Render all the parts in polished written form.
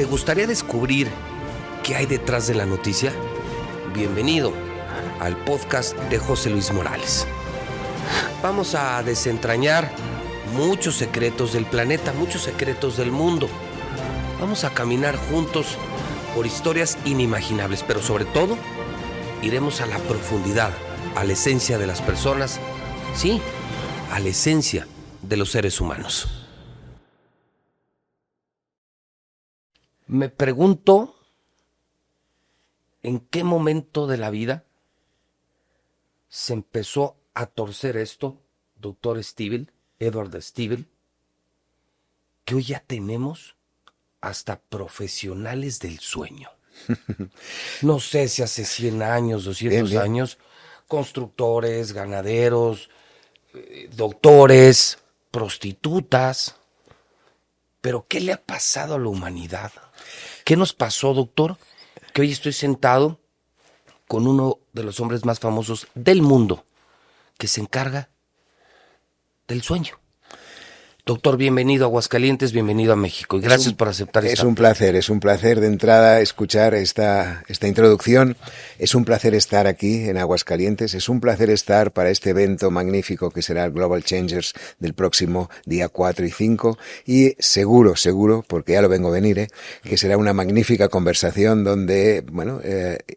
¿Te gustaría descubrir qué hay detrás de la noticia? Bienvenido al podcast de José Luis Morales. Vamos a desentrañar muchos secretos del planeta, muchos secretos del mundo. Vamos a caminar juntos por historias inimaginables, pero sobre todo, iremos a la profundidad, a la esencia de las personas, sí, a la esencia de los seres humanos. Me pregunto, ¿en qué momento de la vida se empezó a torcer esto, doctor Stivel, Edward Stivel, que hoy ya tenemos hasta profesionales del sueño? No sé si hace 100 años, 200 años, constructores, ganaderos, doctores, prostitutas. Pero ¿qué le ha pasado a la humanidad? ¿Qué nos pasó, doctor? Que hoy estoy sentado con uno de los hombres más famosos del mundo, que se encarga del sueño. Doctor, bienvenido a Aguascalientes, bienvenido a México y gracias por aceptar esta. Es un placer de entrada escuchar esta introducción. Es un placer estar aquí en Aguascalientes, es un placer estar para este evento magnífico que será el Global Changers del próximo día 4 y 5 y seguro, porque ya lo vengo a venir, que será una magnífica conversación donde,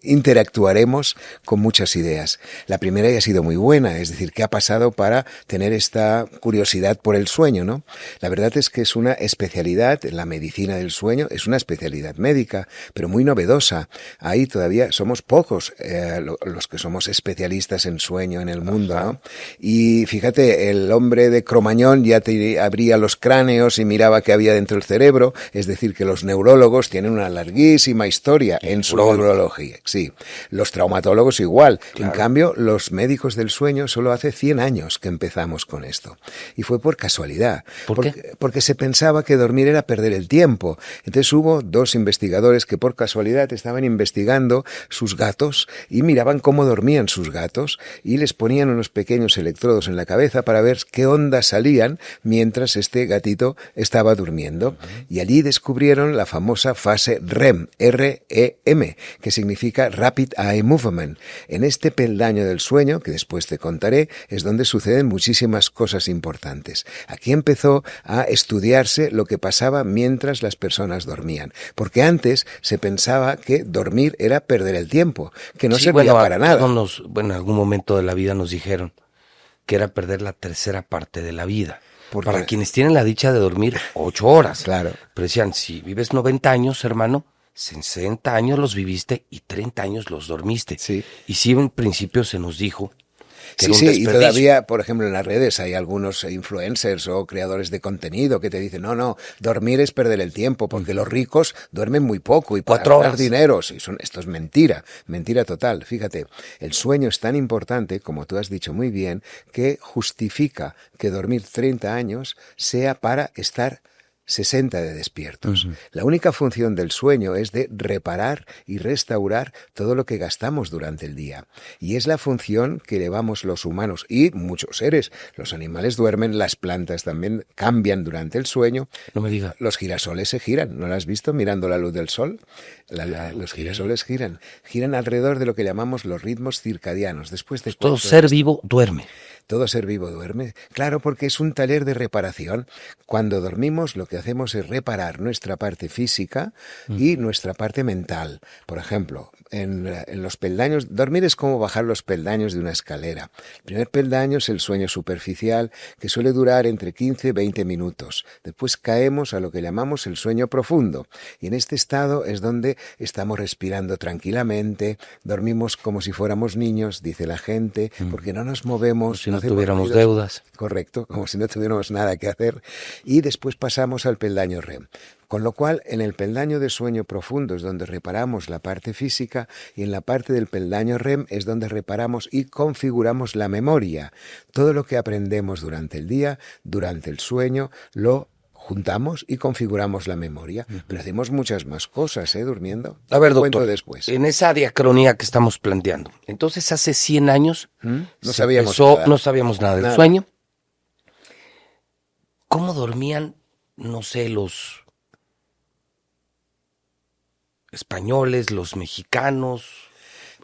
interactuaremos con muchas ideas. La primera ya ha sido muy buena, es decir, ¿qué ha pasado para tener esta curiosidad por el sueño, ¿no? La verdad es que es una especialidad en la medicina del sueño, es una especialidad médica, pero muy novedosa. Ahí todavía somos pocos los que somos especialistas en sueño en el mundo, ¿no? Y fíjate, el hombre de Cromañón ya te abría los cráneos y miraba qué había dentro del cerebro, es decir, que los neurólogos tienen una larguísima historia en su neurología. Sí, los traumatólogos igual. Claro. En cambio, los médicos del sueño solo hace 100 años que empezamos con esto. Y fue por casualidad. ¿Por qué? Porque se pensaba que dormir era perder el tiempo. Entonces hubo dos investigadores que por casualidad estaban investigando sus gatos y miraban cómo dormían sus gatos y les ponían unos pequeños electrodos en la cabeza para ver qué ondas salían mientras este gatito estaba durmiendo. Y allí descubrieron la famosa fase REM, R-E-M, que significa Rapid Eye Movement. En este peldaño del sueño, que después te contaré, es donde suceden muchísimas cosas importantes. Aquí empezó a estudiarse lo que pasaba mientras las personas dormían, porque antes se pensaba que dormir era perder el tiempo, que no servía para nada. En algún momento de la vida nos dijeron que era perder la tercera parte de la vida. Para quienes tienen la dicha de dormir 8 horas. Claro. Pero decían, si vives 90 años, hermano, 60 años los viviste y 30 años los dormiste. Sí. Y sí, en principio se nos dijo que sí, y todavía, por ejemplo, en las redes hay algunos influencers o creadores de contenido que te dicen, no, dormir es perder el tiempo, porque los ricos duermen muy poco y 4 horas. Dinero. Esto es mentira total. Fíjate, el sueño es tan importante, como tú has dicho muy bien, que justifica que dormir 30 años sea para estar 60 de despiertos. Uh-huh. La única función del sueño es de reparar y restaurar todo lo que gastamos durante el día. Y es la función que llevamos los humanos y muchos seres. Los animales duermen, las plantas también cambian durante el sueño. No me diga. Los girasoles se giran, ¿no lo has visto mirando la luz del sol? Los girasoles giran alrededor de lo que llamamos los ritmos circadianos. Después de todo ser vivo duerme. Todo ser vivo duerme. Claro, porque es un taller de reparación. Cuando dormimos, lo que hacemos es reparar nuestra parte física y nuestra parte mental. Por ejemplo, en los peldaños, dormir es como bajar los peldaños de una escalera. El primer peldaño es el sueño superficial, que suele durar entre 15 y 20 minutos. Después caemos a lo que llamamos el sueño profundo. Y en este estado es donde estamos respirando tranquilamente, dormimos como si fuéramos niños, dice la gente, porque no nos movemos. Si no tuviéramos deudas. Correcto, como si no tuviéramos nada que hacer. Y después pasamos al peldaño REM. Con lo cual, en el peldaño de sueño profundo es donde reparamos la parte física y en la parte del peldaño REM es donde reparamos y configuramos la memoria. Todo lo que aprendemos durante el día, durante el sueño, lo juntamos y configuramos la memoria. Pero hacemos muchas más cosas, durmiendo. A ver, doctor, cuento después. En esa diacronía que estamos planteando, entonces hace 100 años no sabíamos nada del sueño. ¿Cómo dormían, no sé, los españoles, los mexicanos,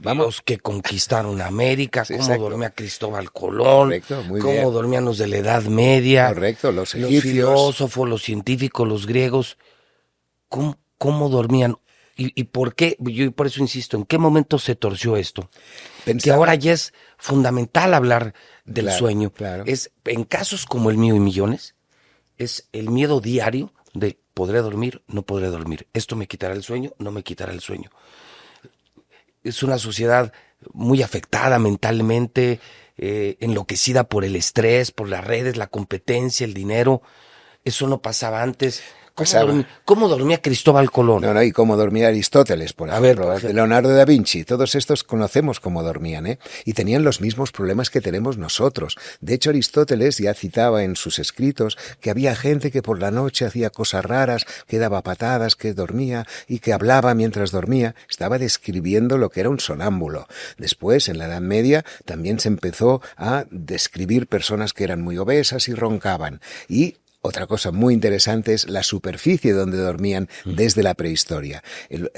Vamos. los que conquistaron América, Sí, cómo exacto. dormía Cristóbal Colón, Correcto, muy cómo bien. dormían los de la Edad Media, Correcto, los los egipcios. filósofos, los científicos, los griegos, cómo dormían. ¿Y por qué? Yo por eso insisto, ¿en qué momento se torció esto? Que Pensaba- ahora ya es fundamental hablar del Claro, sueño. claro. Es, en casos como el mío y millones, es el miedo diario de ¿podré dormir? No podré dormir. ¿Esto me quitará el sueño? No me quitará el sueño. Es una sociedad muy afectada mentalmente, enloquecida por el estrés, por las redes, la competencia, el dinero. Eso no pasaba antes. Pasaba. ¿Cómo dormía Cristóbal Colón? No, y cómo dormía Aristóteles, por A ver, ejemplo, por ejemplo. Leonardo da Vinci, todos estos conocemos cómo dormían, ¿eh? Y tenían los mismos problemas que tenemos nosotros. De hecho, Aristóteles ya citaba en sus escritos que había gente que por la noche hacía cosas raras, que daba patadas, que dormía y que hablaba mientras dormía. Estaba describiendo lo que era un sonámbulo. Después, en la Edad Media, también se empezó a describir personas que eran muy obesas y roncaban. Y otra cosa muy interesante es la superficie donde dormían desde la prehistoria. El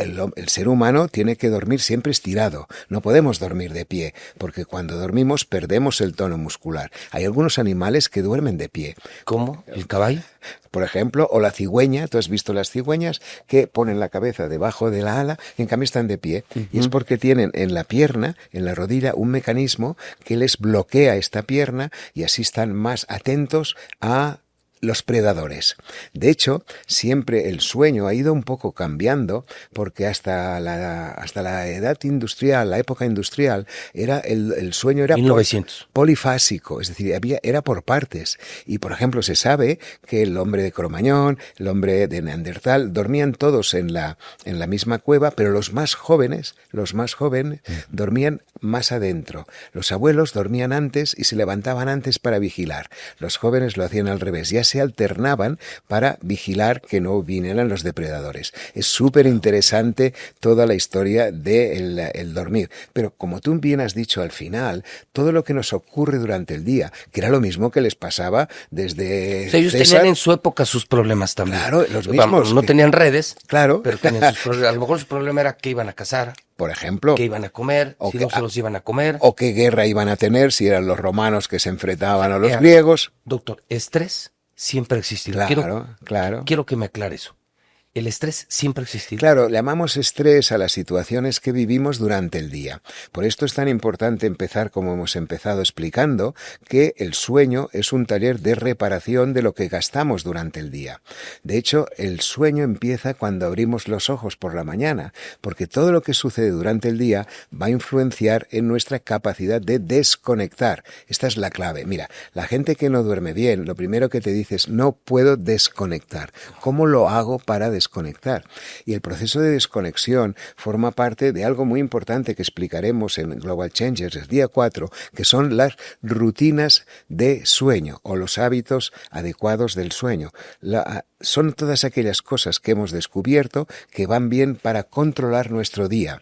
ser humano tiene que dormir siempre estirado. No podemos dormir de pie, porque cuando dormimos perdemos el tono muscular. Hay algunos animales que duermen de pie. ¿Cómo? ¿El caballo? Por ejemplo, o la cigüeña, tú has visto las cigüeñas que ponen la cabeza debajo de la ala, en cambio están de pie. Y es porque tienen en la pierna, en la rodilla, un mecanismo que les bloquea esta pierna y así están más atentos a los predadores. De hecho, siempre el sueño ha ido un poco cambiando porque hasta la edad industrial, la época industrial, el sueño era 1900. polifásico, es decir, era por partes. Y, por ejemplo, se sabe que el hombre de Cromañón, el hombre de Neandertal, dormían todos en la misma cueva, pero los más jóvenes dormían más adentro. Los abuelos dormían antes y se levantaban antes para vigilar. Los jóvenes lo hacían al revés, ya se alternaban para vigilar que no vinieran los depredadores. Es súper interesante toda la historia del el dormir. Pero como tú bien has dicho al final, todo lo que nos ocurre durante el día, que era lo mismo que les pasaba desde O sea, ellos César. tenían en su época sus problemas también. Claro, los mismos. Vamos, no tenían redes, Claro. pero tenían sus problemas. A lo mejor su problema era que iban a cazar, Por ejemplo, que iban a comer, O si que- no se los iban a comer. o qué guerra iban a tener, si eran los romanos que se enfrentaban a los Mira, griegos. Doctor, estrés siempre ha existido. Claro. Quiero que me aclare eso. El estrés siempre ha existido. Claro, le llamamos estrés a las situaciones que vivimos durante el día. Por esto es tan importante empezar, como hemos empezado explicando, que el sueño es un taller de reparación de lo que gastamos durante el día. De hecho, el sueño empieza cuando abrimos los ojos por la mañana, porque todo lo que sucede durante el día va a influenciar en nuestra capacidad de desconectar. Esta es la clave. Mira, la gente que no duerme bien, lo primero que te dice es no puedo desconectar. ¿Cómo lo hago para desconectar? Y el proceso de desconexión forma parte de algo muy importante que explicaremos en Global Changers el día 4, que son las rutinas de sueño o los hábitos adecuados del sueño. Son todas aquellas cosas que hemos descubierto que van bien para controlar nuestro día.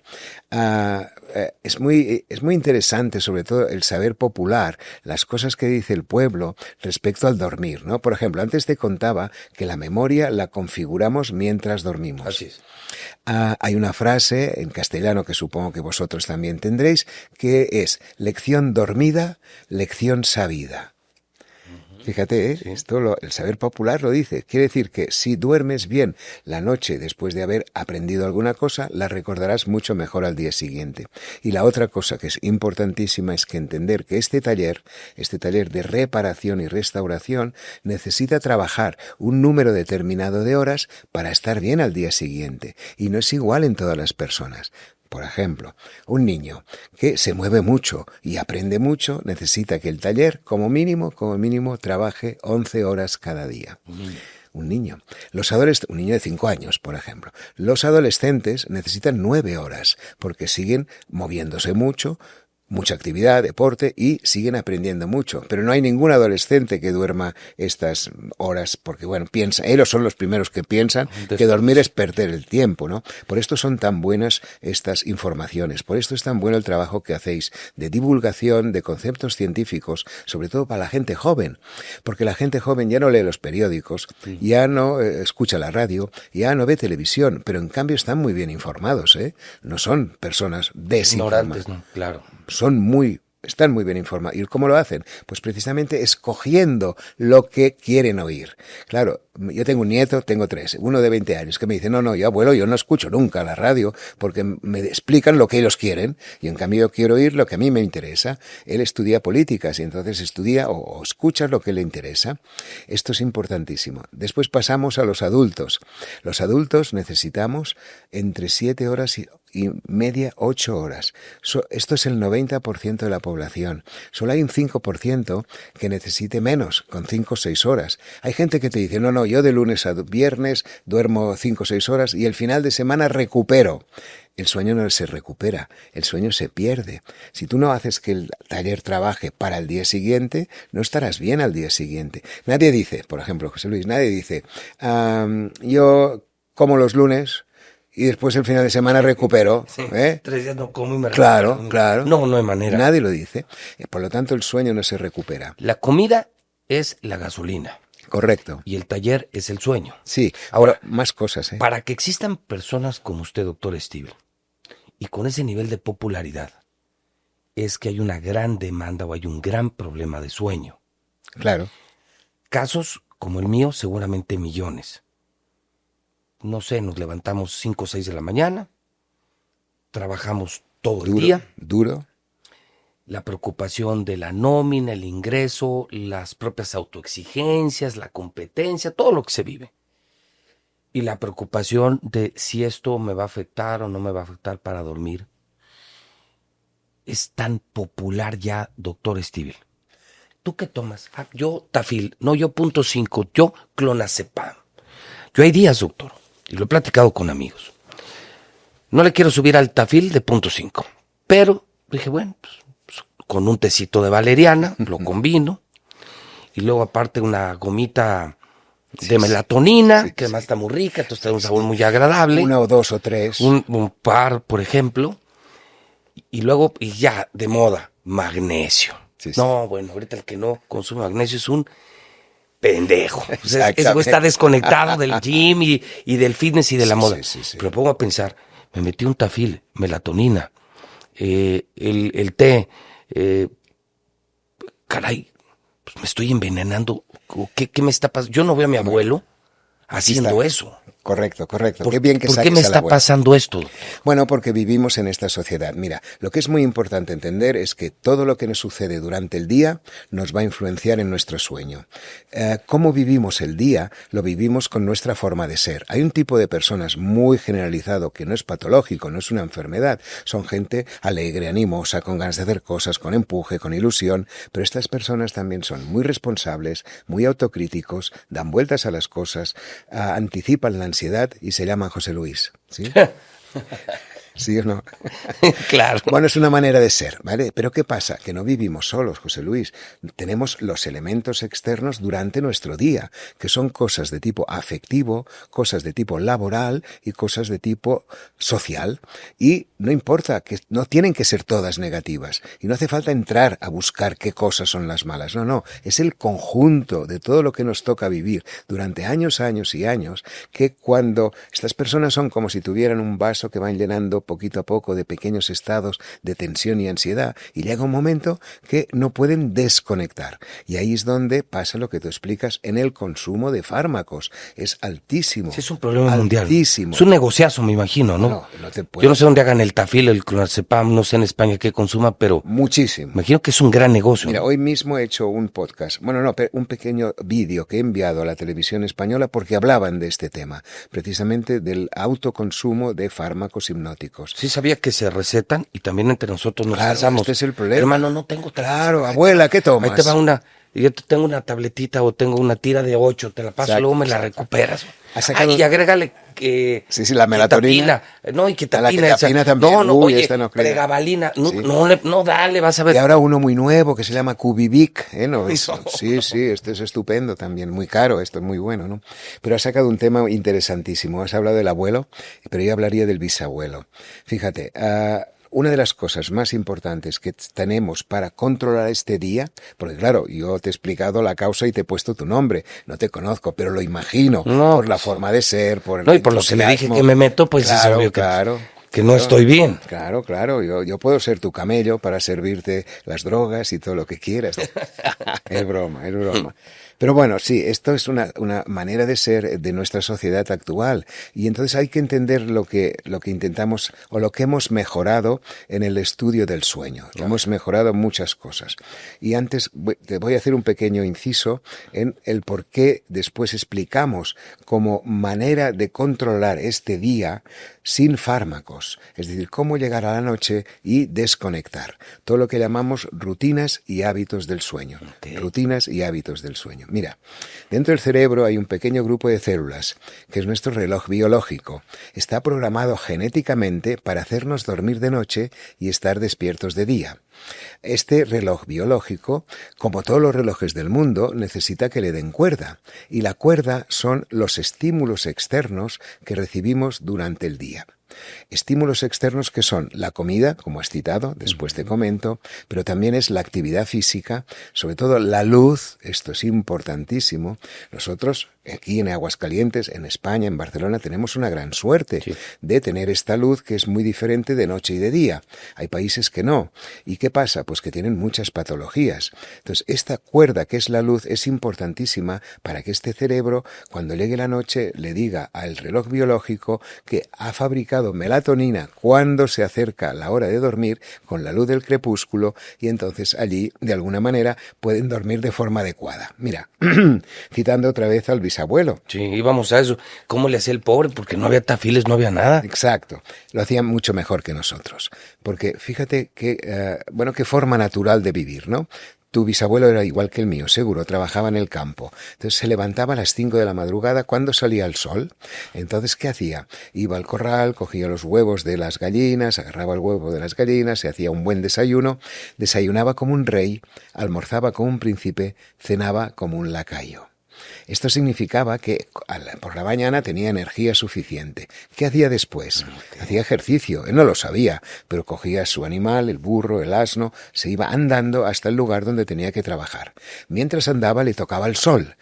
Es muy interesante, sobre todo, el saber popular, las cosas que dice el pueblo respecto al dormir, ¿no? Por ejemplo, antes te contaba que la memoria la configuramos mientras dormimos. Así es. Hay una frase en castellano que supongo que vosotros también tendréis, que es lección dormida, lección sabida. Fíjate, Sí. el saber popular lo dice. Quiere decir que si duermes bien la noche después de haber aprendido alguna cosa, la recordarás mucho mejor al día siguiente. Y la otra cosa que es importantísima es que entender que este taller de reparación y restauración, necesita trabajar un número determinado de horas para estar bien al día siguiente. Y no es igual en todas las personas. Por ejemplo, un niño que se mueve mucho y aprende mucho necesita que el taller, como mínimo, trabaje 11 horas cada día. Un niño. Un niño de 5 años, por ejemplo. Los adolescentes necesitan 9 horas porque siguen moviéndose mucho, mucha actividad, deporte y siguen aprendiendo mucho. Pero no hay ningún adolescente que duerma estas horas porque, bueno, ellos son los primeros que piensan que dormir es perder el tiempo, ¿no? Por esto son tan buenas estas informaciones, por esto es tan bueno el trabajo que hacéis de divulgación de conceptos científicos, sobre todo para la gente joven, porque la gente joven ya no lee los periódicos, ya no escucha la radio, ya no ve televisión, pero en cambio están muy bien informados, ¿eh? No son personas desinformadas. Ignorantes, no, claro. Están muy bien informados. ¿Y cómo lo hacen? Pues precisamente escogiendo lo que quieren oír. Claro, yo tengo un nieto, tengo 3, uno de 20 años, que me dice, no, yo abuelo, yo no escucho nunca la radio porque me explican lo que ellos quieren y en cambio yo quiero oír lo que a mí me interesa. Él estudia políticas y entonces estudia o escucha lo que le interesa. Esto es importantísimo. Después pasamos a los adultos. Los adultos necesitamos entre 7 horas y media, 8 horas. Esto es el 90% de la población. Solo hay un 5% que necesite menos, con 5 o 6 horas. Hay gente que te dice, no, yo de lunes a viernes duermo 5 o 6 horas y el final de semana recupero. El sueño no se recupera, el sueño se pierde. Si tú no haces que el taller trabaje para el día siguiente, no estarás bien al día siguiente. Nadie dice, por ejemplo, José Luis, nadie dice, yo como los lunes y después el final de semana recupero. Sí, 3 días no como y me recupero. Claro. No hay manera. Nadie lo dice. Por lo tanto, el sueño no se recupera. La comida es la gasolina. Correcto. Y el taller es el sueño. Sí. Ahora, más cosas, ¿eh? Para que existan personas como usted, doctor Stivel, y con ese nivel de popularidad, es que hay una gran demanda o hay un gran problema de sueño. Claro. Casos como el mío, seguramente millones. No sé, nos levantamos 5 o 6 de la mañana, trabajamos todo el día. Duro. La preocupación de la nómina, el ingreso, las propias autoexigencias, la competencia, todo lo que se vive. Y la preocupación de si esto me va a afectar o no me va a afectar para dormir. Es tan popular ya, doctor Stivel. ¿Tú qué tomas? Yo Tafil, no, yo .5, yo clonazepam. Yo hay días, doctor, y lo he platicado con amigos. No le quiero subir al Tafil de .5, pero dije, bueno, pues, con un tecito de valeriana, lo combino, y luego aparte una gomita de melatonina, que además está muy rica, entonces tiene un sabor muy agradable. 1 o 2 o 3. Un par, por ejemplo, y luego, y ya, de moda, magnesio. No, bueno, ahorita el que no consume magnesio es un pendejo. O sea, ese güey está desconectado del gym y del fitness y de la moda. Pero me pongo a pensar, me metí un Tafil, melatonina, el té, caray, pues me estoy envenenando. ¿Qué me está pasando? Yo no veo a mi abuelo haciendo eso. Correcto. Qué bien que ¿Por qué me está pasando esto? Bueno, porque vivimos en esta sociedad. Mira, lo que es muy importante entender es que todo lo que nos sucede durante el día nos va a influenciar en nuestro sueño. Cómo vivimos el día, lo vivimos con nuestra forma de ser. Hay un tipo de personas muy generalizado que no es patológico, no es una enfermedad. Son gente alegre, animosa, con ganas de hacer cosas, con empuje, con ilusión. Pero estas personas también son muy responsables, muy autocríticos, dan vueltas a las cosas, anticipan la ansiedad y se llaman José Luis, ¿sí? ¿Sí o no? Claro. Bueno, es una manera de ser, ¿vale? Pero ¿qué pasa? Que no vivimos solos, José Luis. Tenemos los elementos externos durante nuestro día, que son cosas de tipo afectivo, cosas de tipo laboral y cosas de tipo social. Y no importa, que no tienen que ser todas negativas. Y no hace falta entrar a buscar qué cosas son las malas. No. Es el conjunto de todo lo que nos toca vivir durante años y años, que cuando estas personas son como si tuvieran un vaso que van llenando poquito a poco de pequeños estados de tensión y ansiedad, y llega un momento que no pueden desconectar. Y ahí es donde pasa lo que tú explicas en el consumo de fármacos. Es altísimo. Sí, es un problema mundial. Altísimo. Es un negociazo, me imagino, ¿no? No te puedes. Yo no sé dónde hagan el Tafil, el clonazepam, no sé en España qué consuma, pero... Muchísimo. Me imagino que es un gran negocio. Mira, ¿no? hoy mismo he hecho un podcast, un pequeño vídeo que he enviado a la televisión española porque hablaban de este tema, precisamente del autoconsumo de fármacos hipnóticos. Sí sabía que se recetan y también entre nosotros nos casamos. Este es el problema. Hermano, no tengo... Claro, abuela, ¿qué tomas? Ahí te va una Y yo tengo una tabletita o tengo una tira de 8, te la paso, Exacto, luego me la exacto. recuperas. Ha sacado- Y agrégale que... Sí, la melatonina. No, y ketamina. La ketamina también. No, Uy, oye, esta no creo. pregabalina. No, Sí. no, dale, vas a ver. Y ahora uno muy nuevo que se llama Cubivic, ¿eh? ¿No? No. Sí, esto es estupendo también, muy caro, esto es muy bueno, ¿no? Pero has sacado un tema interesantísimo, has hablado del abuelo, pero yo hablaría del bisabuelo. Fíjate, una de las cosas más importantes que tenemos para controlar este día, porque claro, yo te he explicado la causa y te he puesto tu nombre, no te conozco, pero lo imagino, No, por la pues, forma de ser, por No, y por lo que le dije entusiasmo. que me meto, pues es Claro, obvio claro. que no estoy bien. Claro, yo puedo ser tu camello para servirte las drogas y todo lo que quieras. Es broma, es broma. Pero bueno, sí, esto es una manera de ser de nuestra sociedad actual. Y entonces hay que entender lo que intentamos o lo que hemos mejorado en el estudio del sueño. Hemos mejorado muchas cosas. Y antes te voy a hacer un pequeño inciso en el por qué después explicamos como manera de controlar este día sin fármacos. Es decir, cómo llegar a la noche y desconectar. Todo lo que llamamos rutinas y hábitos del sueño. Okay. Rutinas y hábitos del sueño. Mira, dentro del cerebro hay un pequeño grupo de células, que es nuestro reloj biológico. Está programado genéticamente para hacernos dormir de noche y estar despiertos de día. Este reloj biológico, como todos los relojes del mundo, necesita que le den cuerda, y la cuerda son los estímulos externos que recibimos durante el día. Estímulos externos que son la comida, como has citado, después te comento, pero también es la actividad física, sobre todo la luz, esto es importantísimo. Nosotros, aquí en Aguascalientes, en España, en Barcelona, tenemos una gran suerte de tener esta luz que es muy diferente de noche y de día. Hay países que no. ¿Y qué pasa? Pues que tienen muchas patologías. Entonces, esta cuerda que es la luz es importantísima para que este cerebro, cuando llegue la noche, le diga al reloj biológico que ha fabricado melatonina cuando se acerca la hora de dormir con la luz del crepúsculo y entonces allí, de alguna manera, pueden dormir de forma adecuada. Mira, citando otra vez al bisabuelo. Sí, íbamos a eso. ¿Cómo le hacía el pobre? Porque no había tafiles, no había nada. Exacto, lo hacían mucho mejor que nosotros, porque fíjate que, qué forma natural de vivir, ¿no? Tu bisabuelo era igual que el mío, seguro, trabajaba en el campo. Entonces se levantaba a las 5 de la madrugada cuando salía el sol. Entonces, ¿qué hacía? Iba al corral, cogía los huevos de las gallinas, agarraba el huevo de las gallinas, se hacía un buen desayuno, desayunaba como un rey, almorzaba como un príncipe, cenaba como un lacayo. Esto significaba que por la mañana tenía energía suficiente. ¿Qué hacía después? Hacía ejercicio. Él no lo sabía, pero cogía su animal, el burro, el asno, se iba andando hasta el lugar donde tenía que trabajar. Mientras andaba le tocaba el sol.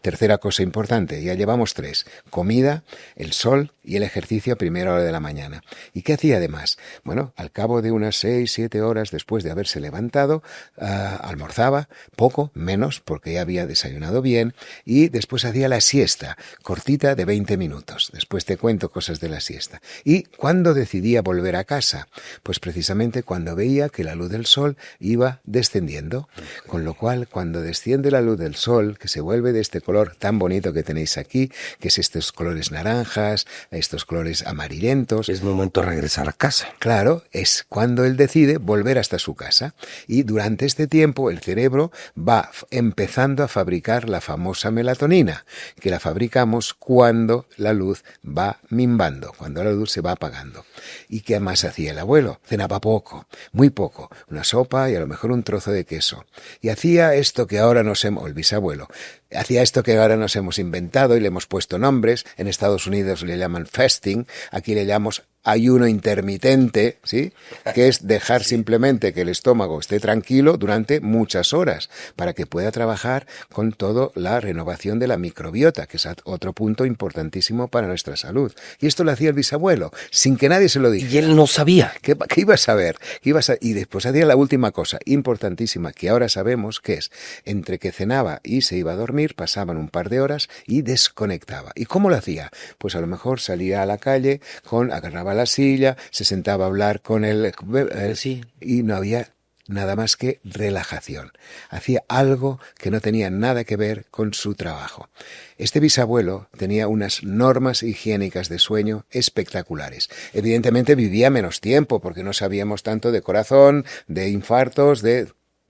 Tercera cosa importante, ya llevamos 3. Comida, el sol y el ejercicio a primera hora de la mañana. ¿Y qué hacía además? Bueno, al cabo de unas 6, 7 horas después de haberse levantado, almorzaba, poco, menos, porque ya había desayunado bien, y después hacía la siesta, cortita de 20 minutos. Después te cuento cosas de la siesta. ¿Y cuándo decidía volver a casa? Pues precisamente cuando veía que la luz del sol iba descendiendo. Con lo cual, cuando desciende la luz del sol, que se vuelve de este color tan bonito que tenéis aquí, que es estos colores naranjas, estos colores amarillentos. Es momento de regresar a casa. Claro, es cuando él decide volver hasta su casa. Y durante este tiempo el cerebro va empezando a fabricar la famosa melatonina, que la fabricamos cuando la luz va minvando, cuando la luz se va apagando. ¿Y qué más hacía el abuelo? Cenaba poco, muy poco, una sopa y a lo mejor un trozo de queso. Y hacía esto que ahora el bisabuelo, hacía esto que ahora nos hemos inventado y le hemos puesto nombres. En Estados Unidos le llaman fasting, aquí le llamamos ayuno intermitente, ¿sí? Que es dejar simplemente que el estómago esté tranquilo durante muchas horas para que pueda trabajar con toda la renovación de la microbiota, que es otro punto importantísimo para nuestra salud. Y esto lo hacía el bisabuelo, sin que nadie se lo dijera. Y él no sabía. ¿Qué iba a saber? Y después hacía la última cosa, importantísima, que ahora sabemos que es, entre que cenaba y se iba a dormir, pasaban un par de horas y desconectaba. ¿Y cómo lo hacía? Pues a lo mejor salía a la calle, agarraba la silla, se sentaba a hablar con él, Sí. y no había nada más que relajación. Hacía algo que no tenía nada que ver con su trabajo. Este bisabuelo tenía unas normas higiénicas de sueño espectaculares. Evidentemente vivía menos tiempo porque no sabíamos tanto de corazón, de infartos,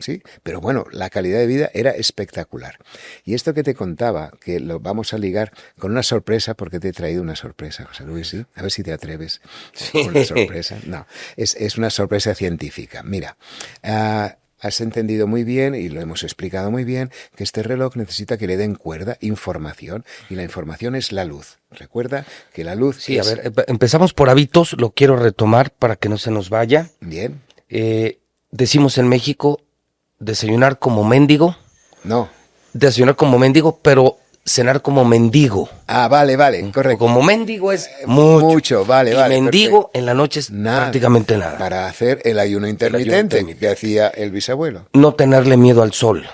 ¿sí? Pero bueno, la calidad de vida era espectacular. Y esto que te contaba, que lo vamos a ligar con una sorpresa, porque te he traído una sorpresa, José Luis, ¿sí? A ver si te atreves con una sorpresa. No, es una sorpresa científica. Mira, has entendido muy bien, y lo hemos explicado muy bien, que este reloj necesita que le den cuerda, información, y la información es la luz. Recuerda que la luz Sí, a ver, empezamos por hábitos, lo quiero retomar para que no se nos vaya. Bien. Decimos en México, desayunar como mendigo. No. Desayunar como mendigo, pero cenar como mendigo. Ah, vale, correcto. Como mendigo es mucho. Vale, y mendigo perfecto. En la noche es prácticamente nada. Para hacer el ayuno intermitente que hacía el bisabuelo. No tenerle miedo al sol.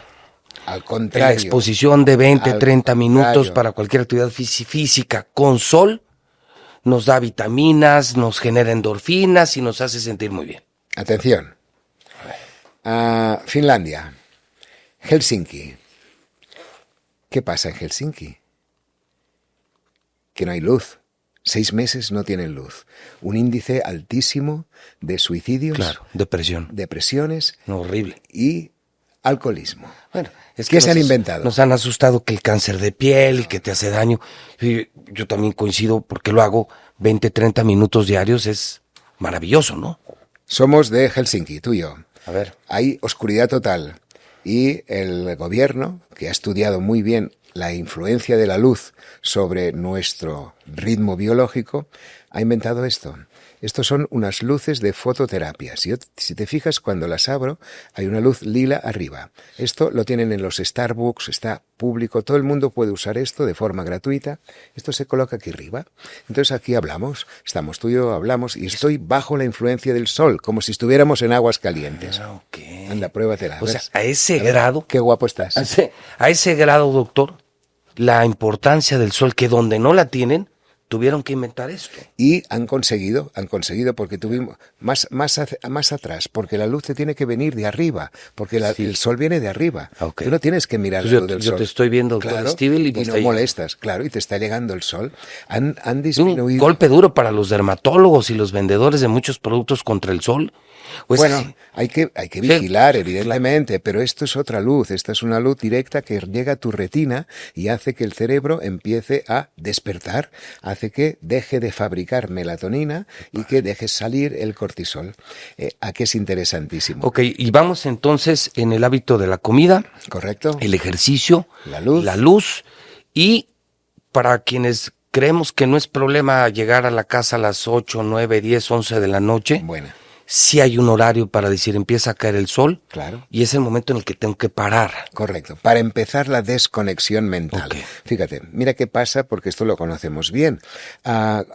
Al contrario. La exposición de 20, 30 minutos para cualquier actividad física con sol nos da vitaminas, nos genera endorfinas y nos hace sentir muy bien. Atención. Finlandia. Helsinki. ¿Qué pasa en Helsinki? Que no hay luz. 6 meses no tienen luz. Un índice altísimo de suicidios. Claro, depresiones. Horrible. Y alcoholismo. Bueno, es ¿Qué se han inventado? Nos han asustado que el cáncer de piel y que te hace daño. Y yo también coincido porque lo hago 20, 30 minutos diarios. Es maravilloso, ¿no? Somos de Helsinki, tú y yo. A ver. Hay oscuridad total. Y el gobierno, que ha estudiado muy bien la influencia de la luz sobre nuestro ritmo biológico, ha inventado esto. Estos son unas luces de fototerapia. Si te fijas, cuando las abro, hay una luz lila arriba. Esto lo tienen en los Starbucks, está público, todo el mundo puede usar esto de forma gratuita. Esto se coloca aquí arriba. Entonces aquí hablamos, estamos tú y yo, hablamos, y estoy bajo la influencia del sol, como si estuviéramos en aguas calientes. Okay. Anda, pruébatela. O sea, a ese grado... Qué guapo estás. A ese grado, doctor, la importancia del sol, que donde no la tienen, tuvieron que inventar esto. Y han conseguido porque tuvimos más atrás, porque la luz te tiene que venir de arriba, porque el sol viene de arriba. Okay. Tú no tienes que mirar la luz del sol. Yo te estoy viendo, claro, Steve, y no molestas, claro, y te está llegando el sol. Han disminuido. Un golpe duro para los dermatólogos y los vendedores de muchos productos contra el sol. Pues bueno, hay que vigilar, evidentemente, pero esto es otra luz, esta es una luz directa que llega a tu retina y hace que el cerebro empiece a despertar, hace que deje de fabricar melatonina y que dejes salir el cortisol. ¿A qué es interesantísimo? Ok, y vamos entonces en el hábito de la comida. Correcto. El ejercicio. La luz. Y para quienes creemos que no es problema llegar a la casa a las 8, 9, 10, 11 de la noche. Bueno. Sí hay un horario para decir empieza a caer el sol. Claro. Y es el momento en el que tengo que parar. Correcto. Para empezar la desconexión mental. Okay. Fíjate, mira qué pasa porque esto lo conocemos bien.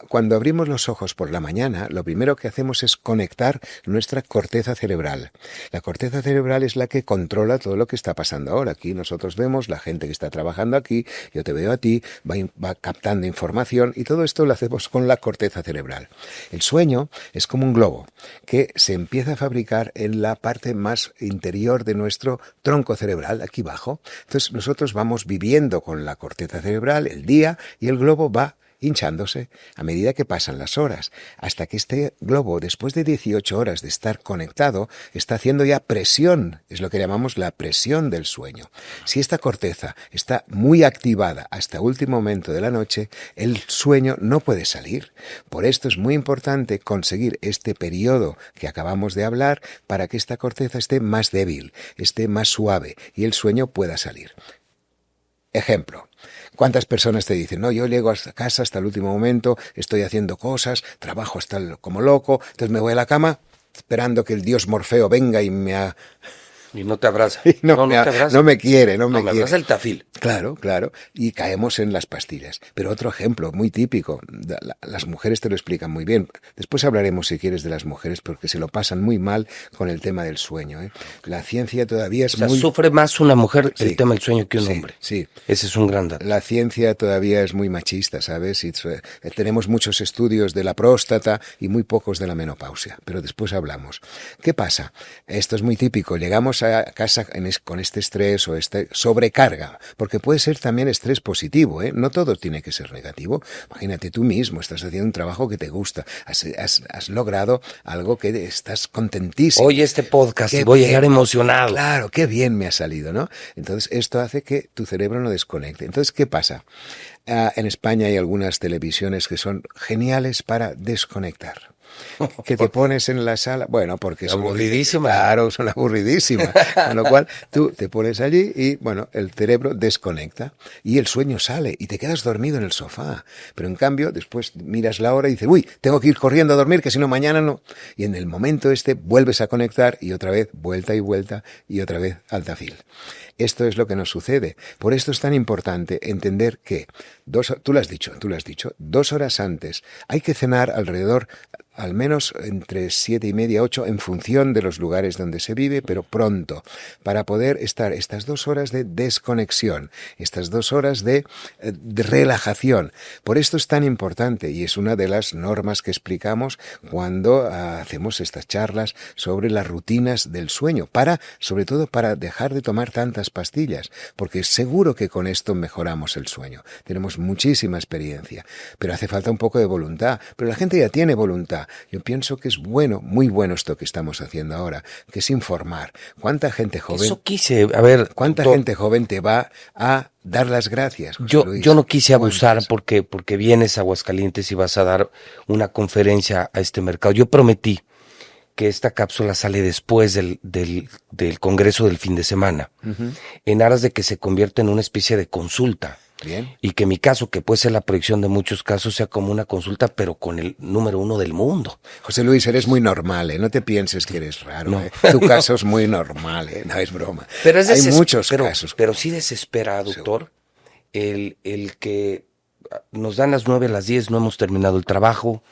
Cuando abrimos los ojos por la mañana, lo primero que hacemos es conectar nuestra corteza cerebral. La corteza cerebral es la que controla todo lo que está pasando ahora. Aquí nosotros vemos la gente que está trabajando aquí, yo te veo a ti, va captando información y todo esto lo hacemos con la corteza cerebral. El sueño es como un globo que se empieza a fabricar en la parte más interior de nuestro tronco cerebral, aquí abajo. Entonces nosotros vamos viviendo con la corteza cerebral el día y el globo va hinchándose a medida que pasan las horas, hasta que este globo, después de 18 horas de estar conectado, está haciendo ya presión, es lo que llamamos la presión del sueño. Si esta corteza está muy activada hasta último momento de la noche, el sueño no puede salir. Por esto es muy importante conseguir este periodo que acabamos de hablar para que esta corteza esté más débil, esté más suave y el sueño pueda salir. Ejemplo. ¿Cuántas personas te dicen, no, yo llego a casa hasta el último momento, estoy haciendo cosas, trabajo hasta como loco, entonces me voy a la cama esperando que el dios Morfeo venga y me... Y no te abraza. No me quiere. Me abraza el tafil. Claro. Y caemos en las pastillas. Pero otro ejemplo muy típico, las mujeres te lo explican muy bien. Después hablaremos, si quieres, de las mujeres, porque se lo pasan muy mal con el tema del sueño. La ciencia todavía es sufre más una mujer el tema del sueño que un hombre. Sí. Ese es un gran dato. La ciencia todavía es muy machista, ¿sabes? Y tenemos muchos estudios de la próstata y muy pocos de la menopausia. Pero después hablamos. ¿Qué pasa? Esto es muy típico. Llegamos a casa con este estrés o esta sobrecarga, porque puede ser también estrés positivo, ¿eh? No todo tiene que ser negativo. Imagínate tú mismo, estás haciendo un trabajo que te gusta, has logrado algo que estás contentísimo. Oye, este podcast y voy a llegar emocionado. Claro, qué bien me ha salido, ¿no? Entonces esto hace que tu cerebro no desconecte. Entonces, ¿qué pasa? En España hay algunas televisiones que son geniales para desconectar. Que te pones en la sala, bueno, porque son aburridísimas. Claro, son aburridísimas. Con lo cual, tú te pones allí y, bueno, el cerebro desconecta y el sueño sale y te quedas dormido en el sofá. Pero en cambio, después miras la hora y dices, uy, tengo que ir corriendo a dormir, que si no mañana no. Y en el momento vuelves a conectar y otra vez vuelta y vuelta y otra vez altafil. Esto es lo que nos sucede. Por esto es tan importante entender que, tú lo has dicho, 2 horas antes, hay que cenar alrededor, al menos entre 7:30 y 8, en función de los lugares donde se vive, pero pronto, para poder estar estas 2 horas de desconexión, estas 2 horas de relajación. Por esto es tan importante y es una de las normas que explicamos cuando hacemos estas charlas sobre las rutinas del sueño, sobre todo para dejar de tomar tantas pastillas, porque seguro que con esto mejoramos el sueño. Tenemos muchísima experiencia, pero hace falta un poco de voluntad, pero la gente ya tiene voluntad. Yo pienso que es bueno, muy bueno esto que estamos haciendo ahora, que es informar. ¿Cuánta gente joven? Eso quise, a ver, ¿Cuánta doctor, gente joven te va a dar las gracias, José Luis? yo no quise abusar ¿Cuántas? porque vienes a Aguascalientes y vas a dar una conferencia a este mercado. Yo prometí que esta cápsula sale después del congreso del fin de semana, en aras de que se convierta en una especie de consulta. Bien. Y que mi caso, que puede ser la proyección de muchos casos, sea como una consulta, pero con el número 1 del mundo. José Luis, eres muy normal, ¿eh? No te pienses que eres raro, No. ¿eh? Tu caso es muy normal, ¿eh? No es broma. Pero Hay muchos casos. Pero sí desespera, doctor, el que nos dan las 9 a las 10, no hemos terminado el trabajo,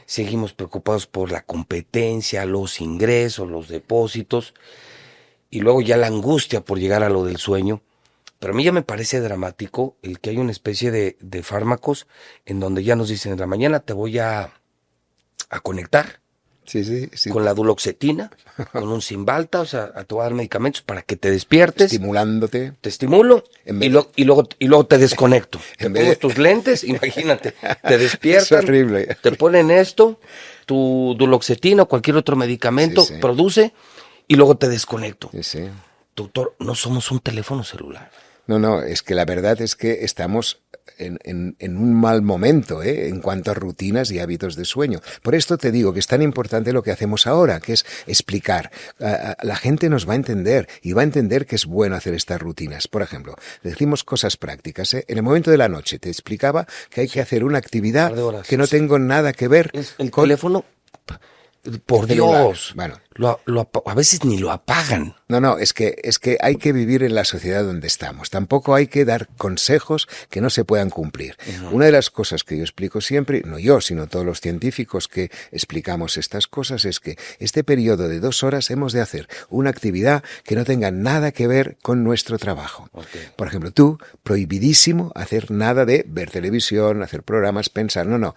seguimos preocupados por la competencia, los ingresos, los depósitos, y luego ya la angustia por llegar a lo del sueño. Pero a mí ya me parece dramático el que hay una especie de fármacos en donde ya nos dicen en la mañana te voy a conectar Sí. con la duloxetina, con un Cymbalta, o sea, te voy a dar medicamentos para que te despiertes. Estimulándote. Te estimulo y luego te desconecto. Te En vez pongo de- tus lentes, imagínate, te despiertan, Es horrible. te ponen esto, tu duloxetina o cualquier otro medicamento, Sí. produce y luego te desconecto. Sí. Doctor, no somos un teléfono celular. No, es que la verdad es que estamos en un mal momento, ¿eh? En cuanto a rutinas y hábitos de sueño. Por esto te digo que es tan importante lo que hacemos ahora, que es explicar. La gente nos va a entender y va a entender que es bueno hacer estas rutinas. Por ejemplo, decimos cosas prácticas, ¿eh? En el momento de la noche te explicaba que hay que hacer una actividad Un par de horas, que no sí. tengo nada que ver Es el con teléfono, por celular. Dios, Bueno. a veces ni lo apagan. No, es que hay que vivir en la sociedad donde estamos. Tampoco hay que dar consejos que no se puedan cumplir. Una de las cosas que yo explico siempre, no yo, sino todos los científicos que explicamos estas cosas, es que este periodo de 2 horas hemos de hacer una actividad que no tenga nada que ver con nuestro trabajo. Okay. Por ejemplo, tú, prohibidísimo hacer nada de ver televisión, hacer programas, pensar. No.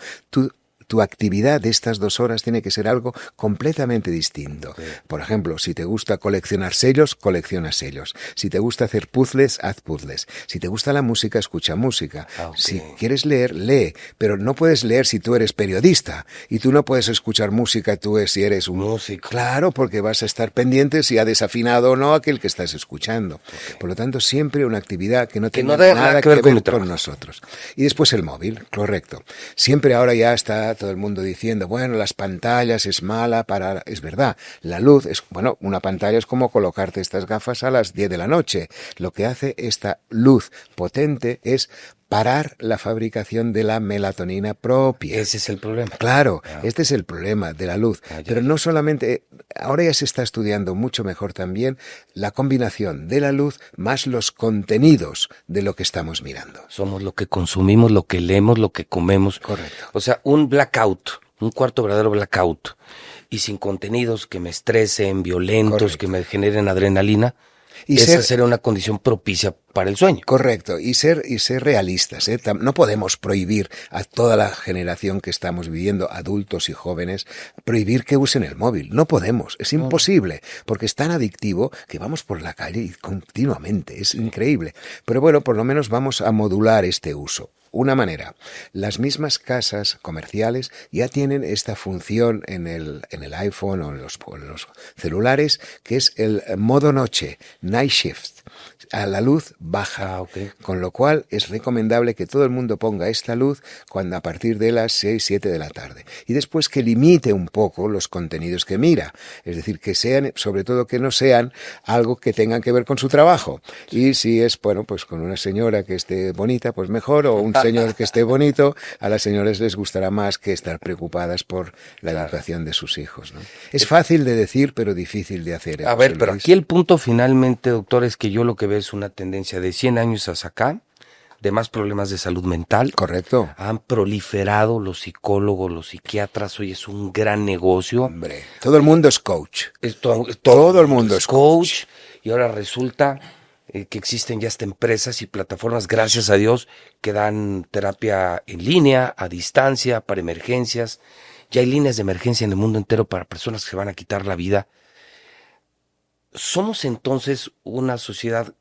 Tu actividad de estas 2 horas tiene que ser algo completamente distinto. Sí. Por ejemplo, si te gusta coleccionar sellos, colecciona sellos. Si te gusta hacer puzzles, haz puzzles. Si te gusta la música, escucha música. Okay. Si quieres leer, lee. Pero no puedes leer si tú eres periodista. Y tú no puedes escuchar música si eres un músico. Claro, porque vas a estar pendiente si ha desafinado o no aquel que estás escuchando. Okay. Por lo tanto, siempre una actividad que no tenga nada que ver con nosotros. Y después el móvil, correcto. Siempre ahora ya está todo el mundo diciendo, bueno, las pantallas es mala para... Es verdad, la luz es... Bueno, una pantalla es como colocarte estas gafas a las 10 de la noche. Lo que hace esta luz potente es parar la fabricación de la melatonina propia. Ese es el problema. Claro, este es el problema de la luz. Pero no solamente... Ahora ya se está estudiando mucho mejor también la combinación de la luz más los contenidos de lo que estamos mirando. Somos lo que consumimos, lo que leemos, lo que comemos. Correcto. O sea, un blackout, un cuarto verdadero blackout, y sin contenidos que me estresen, violentos, correcto, que me generen adrenalina, Y esa sería una condición propicia para el sueño. Correcto, y ser realistas, ¿eh? No podemos prohibir a toda la generación que estamos viviendo, adultos y jóvenes, prohibir que usen el móvil. No podemos, es imposible, porque es tan adictivo que vamos por la calle y continuamente, es increíble. Pero bueno, por lo menos vamos a modular este uso. Una manera, las mismas casas comerciales ya tienen esta función en el iPhone o en los celulares, que es el modo noche, night shift, a la luz baja, con lo cual es recomendable que todo el mundo ponga esta luz a partir de las 6, 7 de la tarde, y después que limite un poco los contenidos que mira, es decir, que sean, sobre todo que no sean algo que tengan que ver con su trabajo, y si es, bueno, pues con una señora que esté bonita, pues mejor, o un señor que esté bonito, a las señoras les gustará más que estar preocupadas por la educación de sus hijos, ¿no? Es fácil de decir, pero difícil de hacer. A ver, pero aquí el punto finalmente, doctor, es que yo lo que veo es una tendencia de 100 años hacia acá, de más problemas de salud mental. Correcto. Han proliferado los psicólogos, los psiquiatras, hoy es un gran negocio. Hombre, todo el mundo es coach. Todo el mundo es coach. Y ahora resulta que existen ya hasta empresas y plataformas, gracias a Dios, que dan terapia en línea, a distancia, para emergencias. Ya hay líneas de emergencia en el mundo entero para personas que se van a quitar la vida. ¿Somos entonces una sociedad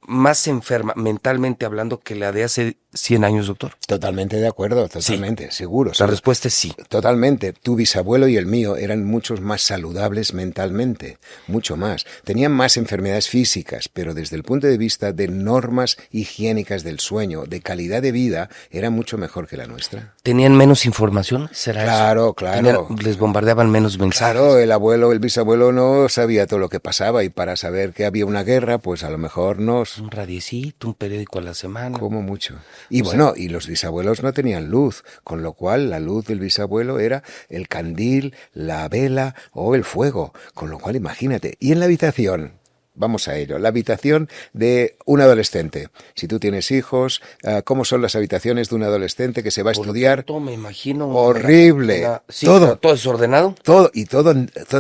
más enferma, mentalmente hablando, que la de hace 100 años, doctor? Totalmente de acuerdo, totalmente, sí. seguro. La respuesta es sí. Totalmente. Tu bisabuelo y el mío eran muchos más saludables mentalmente, mucho más. Tenían más enfermedades físicas, pero desde el punto de vista de normas higiénicas del sueño, de calidad de vida, era mucho mejor que la nuestra. ¿Tenían menos información? ¿Será eso? Claro. ¿Les bombardeaban menos mensajes? Claro, el bisabuelo no sabía todo lo que pasaba, y para saber que había una guerra, pues a lo mejor un radiecito, un periódico a la semana. Como mucho. Y bueno, y los bisabuelos no tenían luz, con lo cual la luz del bisabuelo era el candil, la vela o el fuego, con lo cual imagínate. Y en la habitación, vamos a ello, la habitación de un adolescente. Si tú tienes hijos, ¿cómo son las habitaciones de un adolescente que se va a estudiar? Todo, me imagino. Horrible. Sí, todo desordenado. Todo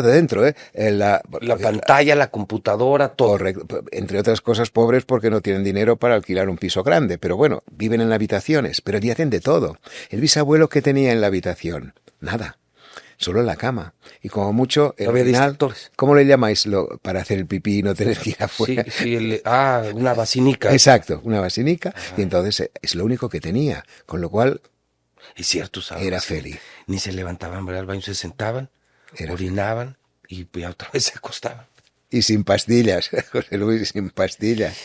dentro, ¿eh? La pantalla, la computadora, todo. Correcto. Entre otras cosas, pobres porque no tienen dinero para alquilar un piso grande. Pero bueno, viven en habitaciones, pero ya hacen de todo. El bisabuelo, ¿qué tenía en la habitación? Nada. Solo en la cama. Y como mucho, no había distractores. ¿Cómo le llamáis para hacer el pipí y no tener que ir afuera? Sí, una basinica. Exacto, una basinica. Ajá. Y entonces es lo único que tenía, con lo cual es cierto, ¿sabes? Era feliz. Ni se levantaban, ¿verdad? Al baño se sentaban, orinaban y otra vez se acostaban. Y sin pastillas, José Luis, sin pastillas.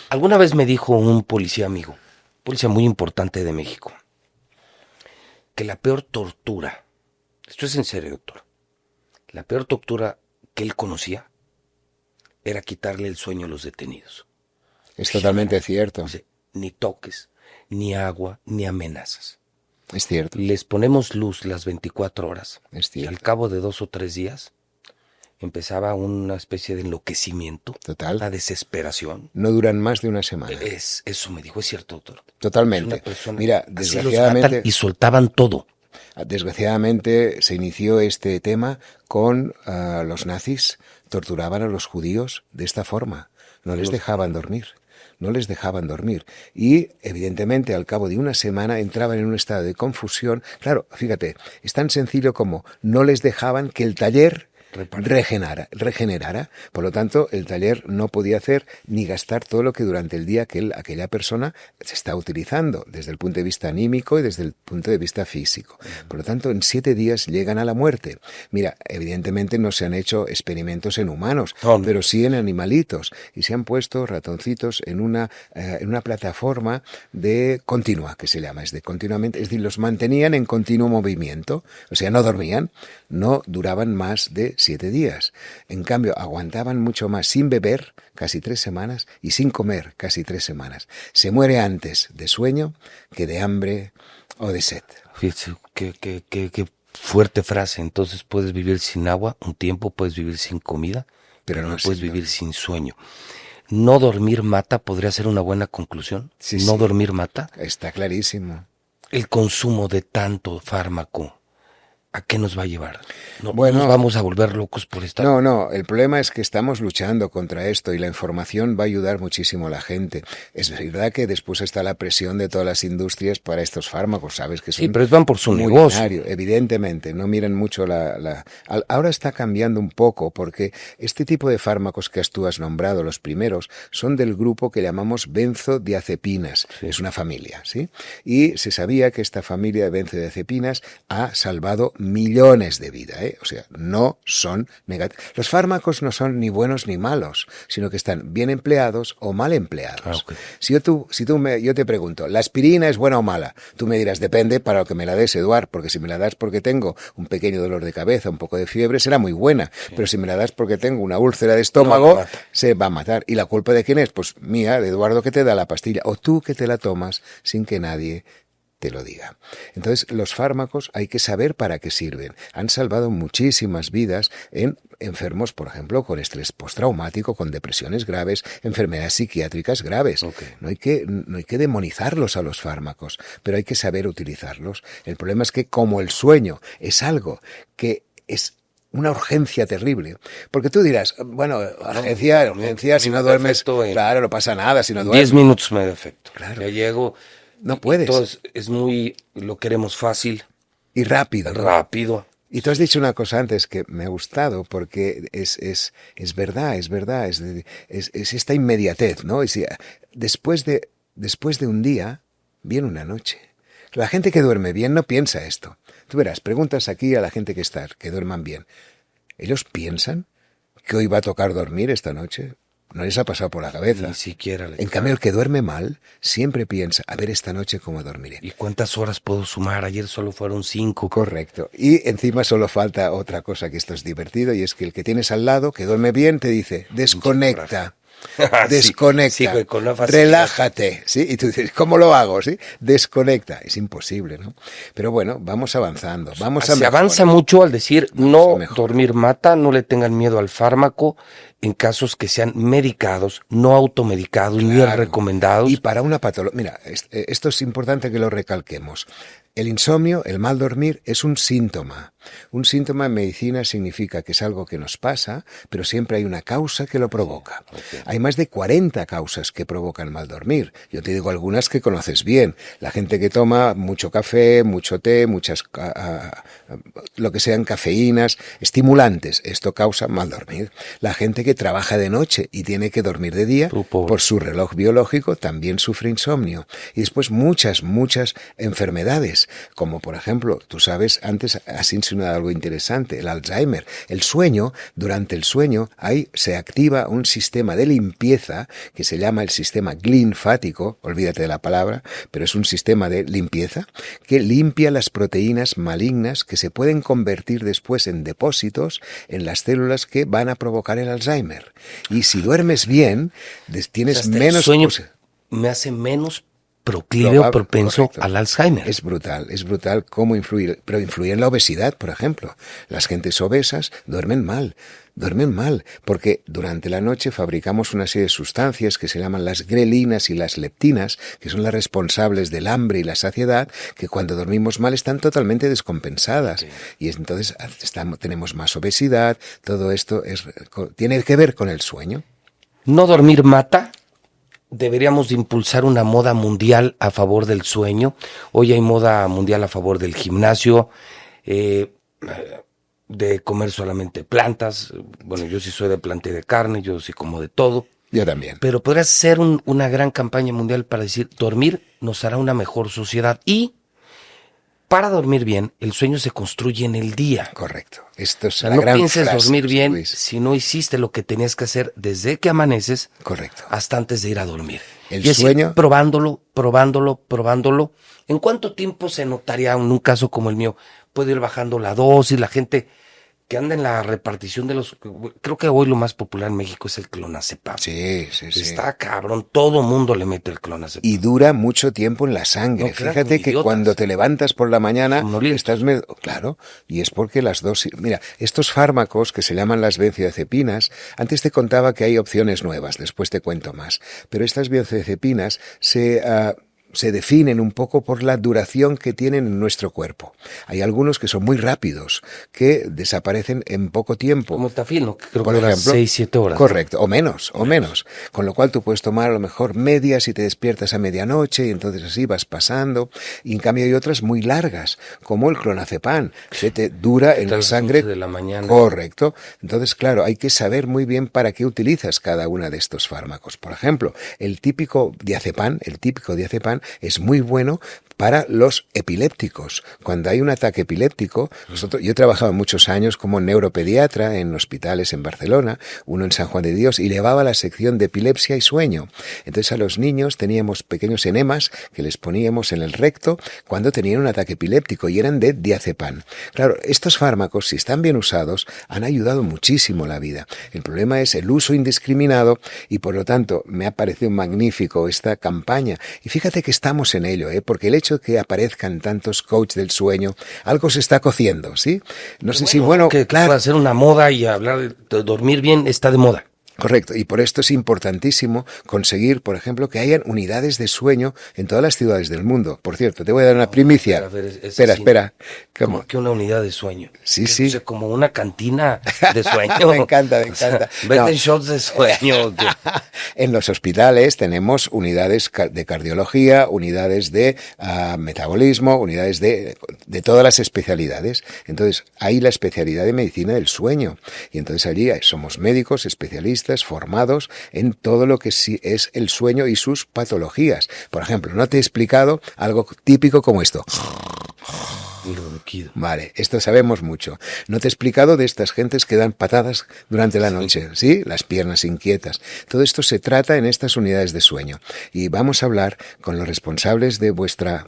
Alguna vez me dijo un policía amigo, policía muy importante de México, que la peor tortura, esto es en serio, doctor, la peor tortura que él conocía era quitarle el sueño a los detenidos. Es totalmente cierto. Ni toques, ni agua, ni amenazas. Es cierto. Les ponemos luz las 24 horas. Es cierto. Y al cabo de 2 o 3 días empezaba una especie de enloquecimiento. Total. La desesperación. No duran más de una semana. Eso me dijo, es cierto, doctor. Totalmente. Mira, desgraciadamente. Y soltaban todo. Desgraciadamente se inició este tema con los nazis. Torturaban a los judíos de esta forma. No les dejaban dormir. No les dejaban dormir. Y, evidentemente, al cabo de una semana entraban en un estado de confusión. Claro, fíjate, es tan sencillo como no les dejaban que el taller regenerara. Por lo tanto, el taller no podía hacer ni gastar todo lo que durante el día aquella persona se está utilizando, desde el punto de vista anímico y desde el punto de vista físico. Por lo tanto, en 7 días llegan a la muerte. Mira, evidentemente no se han hecho experimentos en humanos, pero sí en animalitos, y se han puesto ratoncitos en una plataforma de continua, que se llama, es decir, los mantenían en continuo movimiento, o sea, no dormían, no duraban más de 7 días. En cambio, aguantaban mucho más sin beber, casi 3 semanas, y sin comer, casi 3 semanas. Se muere antes de sueño que de hambre o de sed. Fíjate, qué fuerte frase. Entonces puedes vivir sin agua un tiempo, puedes vivir sin comida, pero no puedes vivir sin sueño. No dormir mata, podría ser una buena conclusión. Sí, no dormir mata. Está clarísimo. El consumo de tanto fármaco ¿a qué nos va a llevar? No Bueno, nos vamos a volver locos por esta... no, el problema es que estamos luchando contra esto y la información va a ayudar muchísimo a la gente. Es verdad que después está la presión de todas las industrias para estos fármacos, sabes que son Sí, pero van por su muy negocio. binarios, evidentemente, no miran mucho Ahora está cambiando un poco porque este tipo de fármacos que tú has nombrado, los primeros, son del grupo que llamamos benzodiazepinas. Sí. Es una familia, ¿sí? Y se sabía que esta familia de benzodiazepinas ha salvado millones de vidas, ¿eh? O sea, no son negativos. Los fármacos no son ni buenos ni malos, sino que están bien empleados o mal empleados. Okay. Yo te pregunto, ¿la aspirina es buena o mala? Tú me dirás, depende para lo que me la des, Eduard, porque si me la das porque tengo un pequeño dolor de cabeza, un poco de fiebre, será muy buena. Sí. Pero si me la das porque tengo una úlcera de estómago, se va a matar. ¿Y la culpa de quién es? Pues mía, de Eduardo, que te da la pastilla, o tú que te la tomas sin que nadie te lo diga. Entonces, los fármacos hay que saber para qué sirven. Han salvado muchísimas vidas en enfermos, por ejemplo, con estrés postraumático, con depresiones graves, enfermedades psiquiátricas graves. Okay. No hay que demonizarlos a los fármacos, pero hay que saber utilizarlos. El problema es que como el sueño es algo que es una urgencia terrible, porque tú dirás, bueno, urgencia, si no duermes, claro, no pasa nada, si no duermes. 10 minutos me da efecto. Claro. Ya llego. No puedes. Entonces es muy, lo queremos fácil. Y rápido. Rápido. Y tú has dicho una cosa antes que me ha gustado, porque es verdad, es esta inmediatez, ¿no? Es, después de un día, viene una noche. La gente que duerme bien no piensa esto. Tú verás, preguntas aquí a la gente que duerman bien. ¿Ellos piensan que hoy va a tocar dormir esta noche? No les ha pasado por la cabeza. Ni siquiera. En cambio, el que duerme mal siempre piensa, a ver esta noche cómo dormiré. ¿Y cuántas horas puedo sumar? Ayer solo fueron 5. Correcto. Y encima solo falta otra cosa, que esto es divertido, y es que el que tienes al lado, que duerme bien, te dice, desconecta. Desconecta, sí, relájate, ¿sí? Y tú dices, ¿cómo lo hago? ¿Sí? Desconecta, es imposible, ¿no? Pero bueno, vamos avanzando, Se avanza mucho al decir, no dormir mata, no le tengan miedo al fármaco, en casos que sean medicados, no automedicados, ni recomendados. Y para una patología, mira, esto es importante que lo recalquemos. El insomnio, el mal dormir, es un síntoma. Un síntoma en medicina significa que es algo que nos pasa, pero siempre hay una causa que lo provoca. Okay. Hay más de 40 causas que provocan mal dormir. Yo te digo algunas que conoces bien. La gente que toma mucho café, mucho té, lo que sean cafeínas, estimulantes, esto causa mal dormir. La gente que trabaja de noche y tiene que dormir de día, por su reloj biológico, también sufre insomnio. Y después muchas enfermedades, como por ejemplo, tú sabes, antes has insinuado algo interesante, el Alzheimer. El sueño, durante el sueño, se activa un sistema de limpieza que se llama el sistema linfático, olvídate de la palabra, pero es un sistema de limpieza que limpia las proteínas malignas que se pueden convertir después en depósitos en las células que van a provocar el Alzheimer. Y si duermes bien, tienes menos... El sueño me hace menos proclive o propenso al Alzheimer. Es brutal cómo influye, pero influye en la obesidad, por ejemplo. Las gentes obesas duermen mal, porque durante la noche fabricamos una serie de sustancias que se llaman las grelinas y las leptinas, que son las responsables del hambre y la saciedad, que cuando dormimos mal están totalmente descompensadas. Sí. Y entonces tenemos más obesidad, todo esto tiene que ver con el sueño. ¿No dormir mata? Deberíamos de impulsar una moda mundial a favor del sueño. Hoy hay moda mundial a favor del gimnasio, de comer solamente plantas. Bueno, yo sí soy de planta y de carne, yo sí como de todo. Yo también. Pero podría ser una gran campaña mundial para decir, dormir nos hará una mejor sociedad. Y para dormir bien, el sueño se construye en el día. Correcto. Esto es la gran frase. No pienses dormir bien, Luis, si no hiciste lo que tenías que hacer desde que amaneces. Correcto. Hasta antes de ir a dormir. El sueño. Probándolo. ¿En cuánto tiempo se notaría en un caso como el mío? Puedo ir bajando la dosis, la gente que anda en la repartición de los... Creo que hoy lo más popular en México es el clonazepam. Sí. Está cabrón, todo mundo le mete el clonazepam. Y dura mucho tiempo en la sangre. No, fíjate que cuando te levantas por la mañana estás... Claro, y es porque las dosis... Mira, estos fármacos que se llaman las benzodiazepinas, antes te contaba que hay opciones nuevas, después te cuento más. Pero estas benzodiazepinas se definen un poco por la duración que tienen en nuestro cuerpo. Hay algunos que son muy rápidos, que desaparecen en poco tiempo. Como Tafil, ¿no? Creo Por que eran ejemplo, 6-7 horas. Correcto, ¿no? o menos. Con lo cual tú puedes tomar a lo mejor medias y te despiertas a medianoche y entonces así vas pasando. Y en cambio hay otras muy largas, como el clonazepam, que te dura en la sangre. De la mañana. Correcto. Entonces, claro, hay que saber muy bien para qué utilizas cada uno de estos fármacos. Por ejemplo, el típico diazepam es muy bueno para los epilépticos. Cuando hay un ataque epiléptico, yo he trabajado muchos años como neuropediatra en hospitales en Barcelona, uno en San Juan de Dios, y llevaba la sección de epilepsia y sueño. Entonces a los niños teníamos pequeños enemas que les poníamos en el recto cuando tenían un ataque epiléptico y eran de diazepam. Claro, estos fármacos, si están bien usados, han ayudado muchísimo la vida. El problema es el uso indiscriminado y por lo tanto me ha parecido magnífico esta campaña. Y fíjate que estamos en ello, porque el hecho de que aparezcan tantos coach del sueño, algo se está cociendo, ¿sí? No sé si, que claro. Hacer una moda y hablar de dormir bien está de moda. Correcto, y por esto es importantísimo conseguir, por ejemplo, que hayan unidades de sueño en todas las ciudades del mundo. Por cierto, te voy a dar una primicia. Espera. Como que una unidad de sueño. Sí, sí. O sea, como una cantina de sueño. Me encanta. O sea, venden shots de sueño. En los hospitales tenemos unidades de cardiología, unidades de metabolismo, unidades de todas las especialidades. Entonces, hay la especialidad de medicina del sueño. Y entonces allí somos médicos, especialistas, formados en todo lo que sí es el sueño y sus patologías. Por ejemplo, no te he explicado algo típico como esto. Vale, esto sabemos mucho. No te he explicado de estas gentes que dan patadas durante la noche, ¿sí? Las piernas inquietas. Todo esto se trata en estas unidades de sueño. Y vamos a hablar con los responsables de vuestra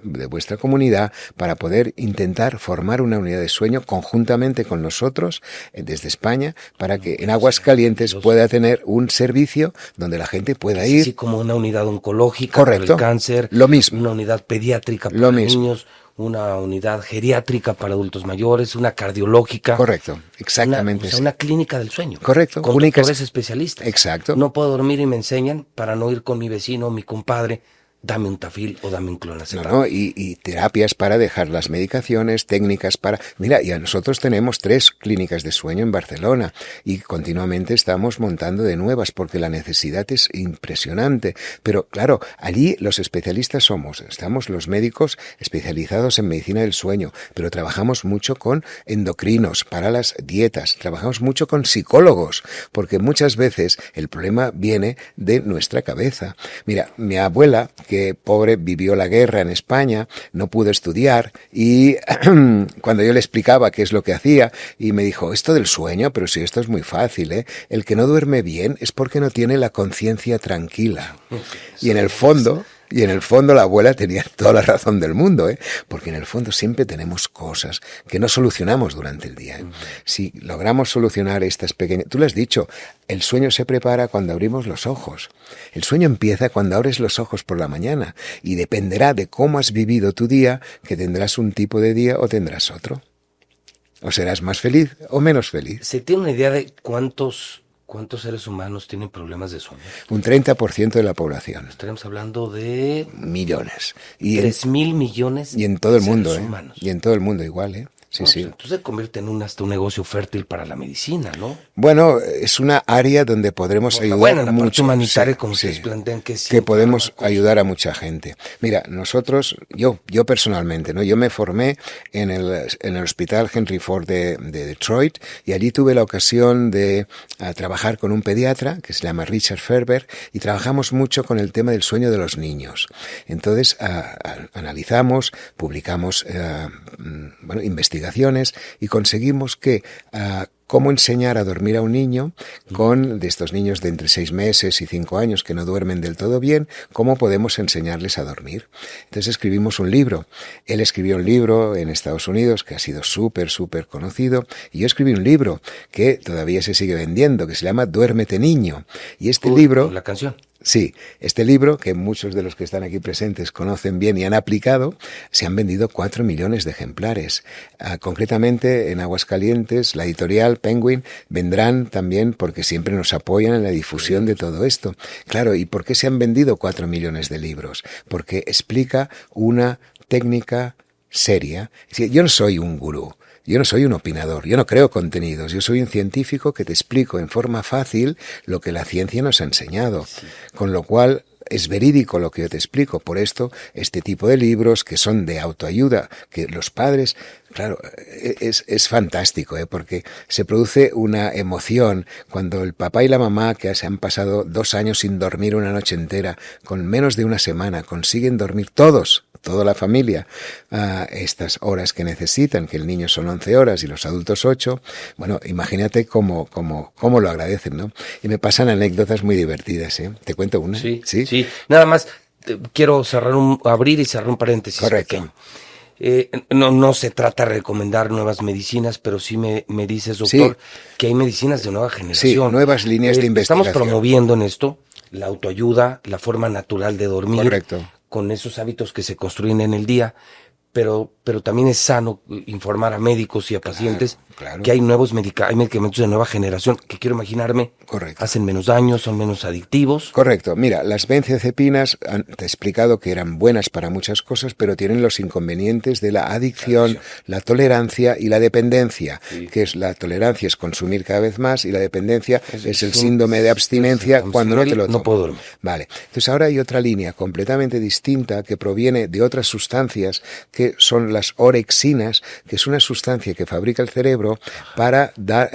comunidad para poder intentar formar una unidad de sueño conjuntamente con nosotros desde España para que en Aguascalientes pueda tener un servicio donde la gente pueda ir. Sí, como una unidad oncológica. Correcto. Para el cáncer. Lo mismo. Una unidad pediátrica para niños. Una unidad geriátrica para adultos mayores, una cardiológica. Correcto, exactamente. Una clínica del sueño. Correcto. Con doctores especialistas. Exacto. No puedo dormir y me enseñan para no ir con mi vecino o mi compadre. Dame un Tafil o dame un clonazepam. No, y terapias para dejar las medicaciones, técnicas para... Mira, y a nosotros tenemos 3 clínicas de sueño en Barcelona y continuamente estamos montando de nuevas porque la necesidad es impresionante. Pero claro, allí los especialistas estamos los médicos especializados en medicina del sueño, pero trabajamos mucho con endocrinos para las dietas, trabajamos mucho con psicólogos, porque muchas veces el problema viene de nuestra cabeza. Mira, mi abuela, que pobre vivió la guerra en España, no pudo estudiar y cuando yo le explicaba qué es lo que hacía y me dijo, esto del sueño, pero si esto es muy fácil, ¿eh? El que no duerme bien es porque no tiene la conciencia tranquila. Y en el fondo la abuela tenía toda la razón del mundo, porque en el fondo siempre tenemos cosas que no solucionamos durante el día. Si logramos solucionar estas pequeñas... Tú lo has dicho, el sueño se prepara cuando abrimos los ojos. El sueño empieza cuando abres los ojos por la mañana y dependerá de cómo has vivido tu día, que tendrás un tipo de día o tendrás otro. O serás más feliz o menos feliz. ¿Se tiene una idea de cuántos seres humanos tienen problemas de sueño? Un 30% de la población. Estaremos hablando de... millones. 3.000 millones y en todo el mundo, humanos. Y en todo el mundo igual, Sí, sí. Entonces se convierte en hasta un negocio fértil para la medicina, ¿no? Bueno, es una área donde podremos ayudar bueno, la mucho. Parte humanitaria, como sí, ustedes plantean que podemos ayudar a mucha gente. Mira, nosotros, yo personalmente, ¿no? Yo me formé en el Hospital Henry Ford de Detroit y allí tuve la ocasión de trabajar con un pediatra que se llama Richard Ferber y trabajamos mucho con el tema del sueño de los niños. Entonces, analizamos, publicamos, investigaciones y conseguimos que cómo enseñar a dormir a un niño de estos niños de entre 6 meses y 5 años que no duermen del todo bien, cómo podemos enseñarles a dormir. Entonces escribimos un libro. Él escribió un libro en Estados Unidos que ha sido súper conocido y yo escribí un libro que todavía se sigue vendiendo que se llama Duérmete Niño. Y este libro... La canción. Sí, este libro, que muchos de los que están aquí presentes conocen bien y han aplicado, se han vendido 4 millones de ejemplares. Concretamente, en Aguascalientes, la editorial Penguin vendrán también porque siempre nos apoyan en la difusión de todo esto. Claro, ¿y por qué se han vendido 4 millones de libros? Porque explica una técnica seria. Es decir, yo no soy un gurú. Yo no soy un opinador, yo no creo contenidos, yo soy un científico que te explico en forma fácil lo que la ciencia nos ha enseñado, con lo cual es verídico lo que yo te explico. Por esto, este tipo de libros que son de autoayuda, que los padres, claro, es fantástico, porque se produce una emoción cuando el papá y la mamá, que se han pasado 2 años sin dormir una noche entera, con menos de una semana, consiguen dormir toda la familia, estas horas que necesitan, que el niño son 11 horas y los adultos 8, bueno, imagínate cómo lo agradecen, ¿no? Y me pasan anécdotas muy divertidas, ¿eh? ¿Te cuento una? Sí. Nada más, quiero abrir y cerrar un paréntesis. Correcto. Pequeño. No se trata de recomendar nuevas medicinas, pero sí me dices, doctor, que hay medicinas de nueva generación. Sí, nuevas líneas de investigación. Estamos promoviendo en esto la autoayuda, la forma natural de dormir. Correcto. Con esos hábitos que se construyen en el día, pero también es sano informar a médicos y a pacientes que hay nuevos hay medicamentos de nueva generación que quiero imaginarme hacen menos daño, son menos adictivos. Correcto. Mira, las benzodiazepinas te he explicado que eran buenas para muchas cosas, pero tienen los inconvenientes de la adicción, la tolerancia y la dependencia, que es la tolerancia es consumir cada vez más y la dependencia es el síndrome de abstinencia cuando no te lo tomas. No puedo dormir. Vale. Entonces ahora hay otra línea completamente distinta que proviene de otras sustancias que son las orexinas, que es una sustancia que fabrica el cerebro para dar...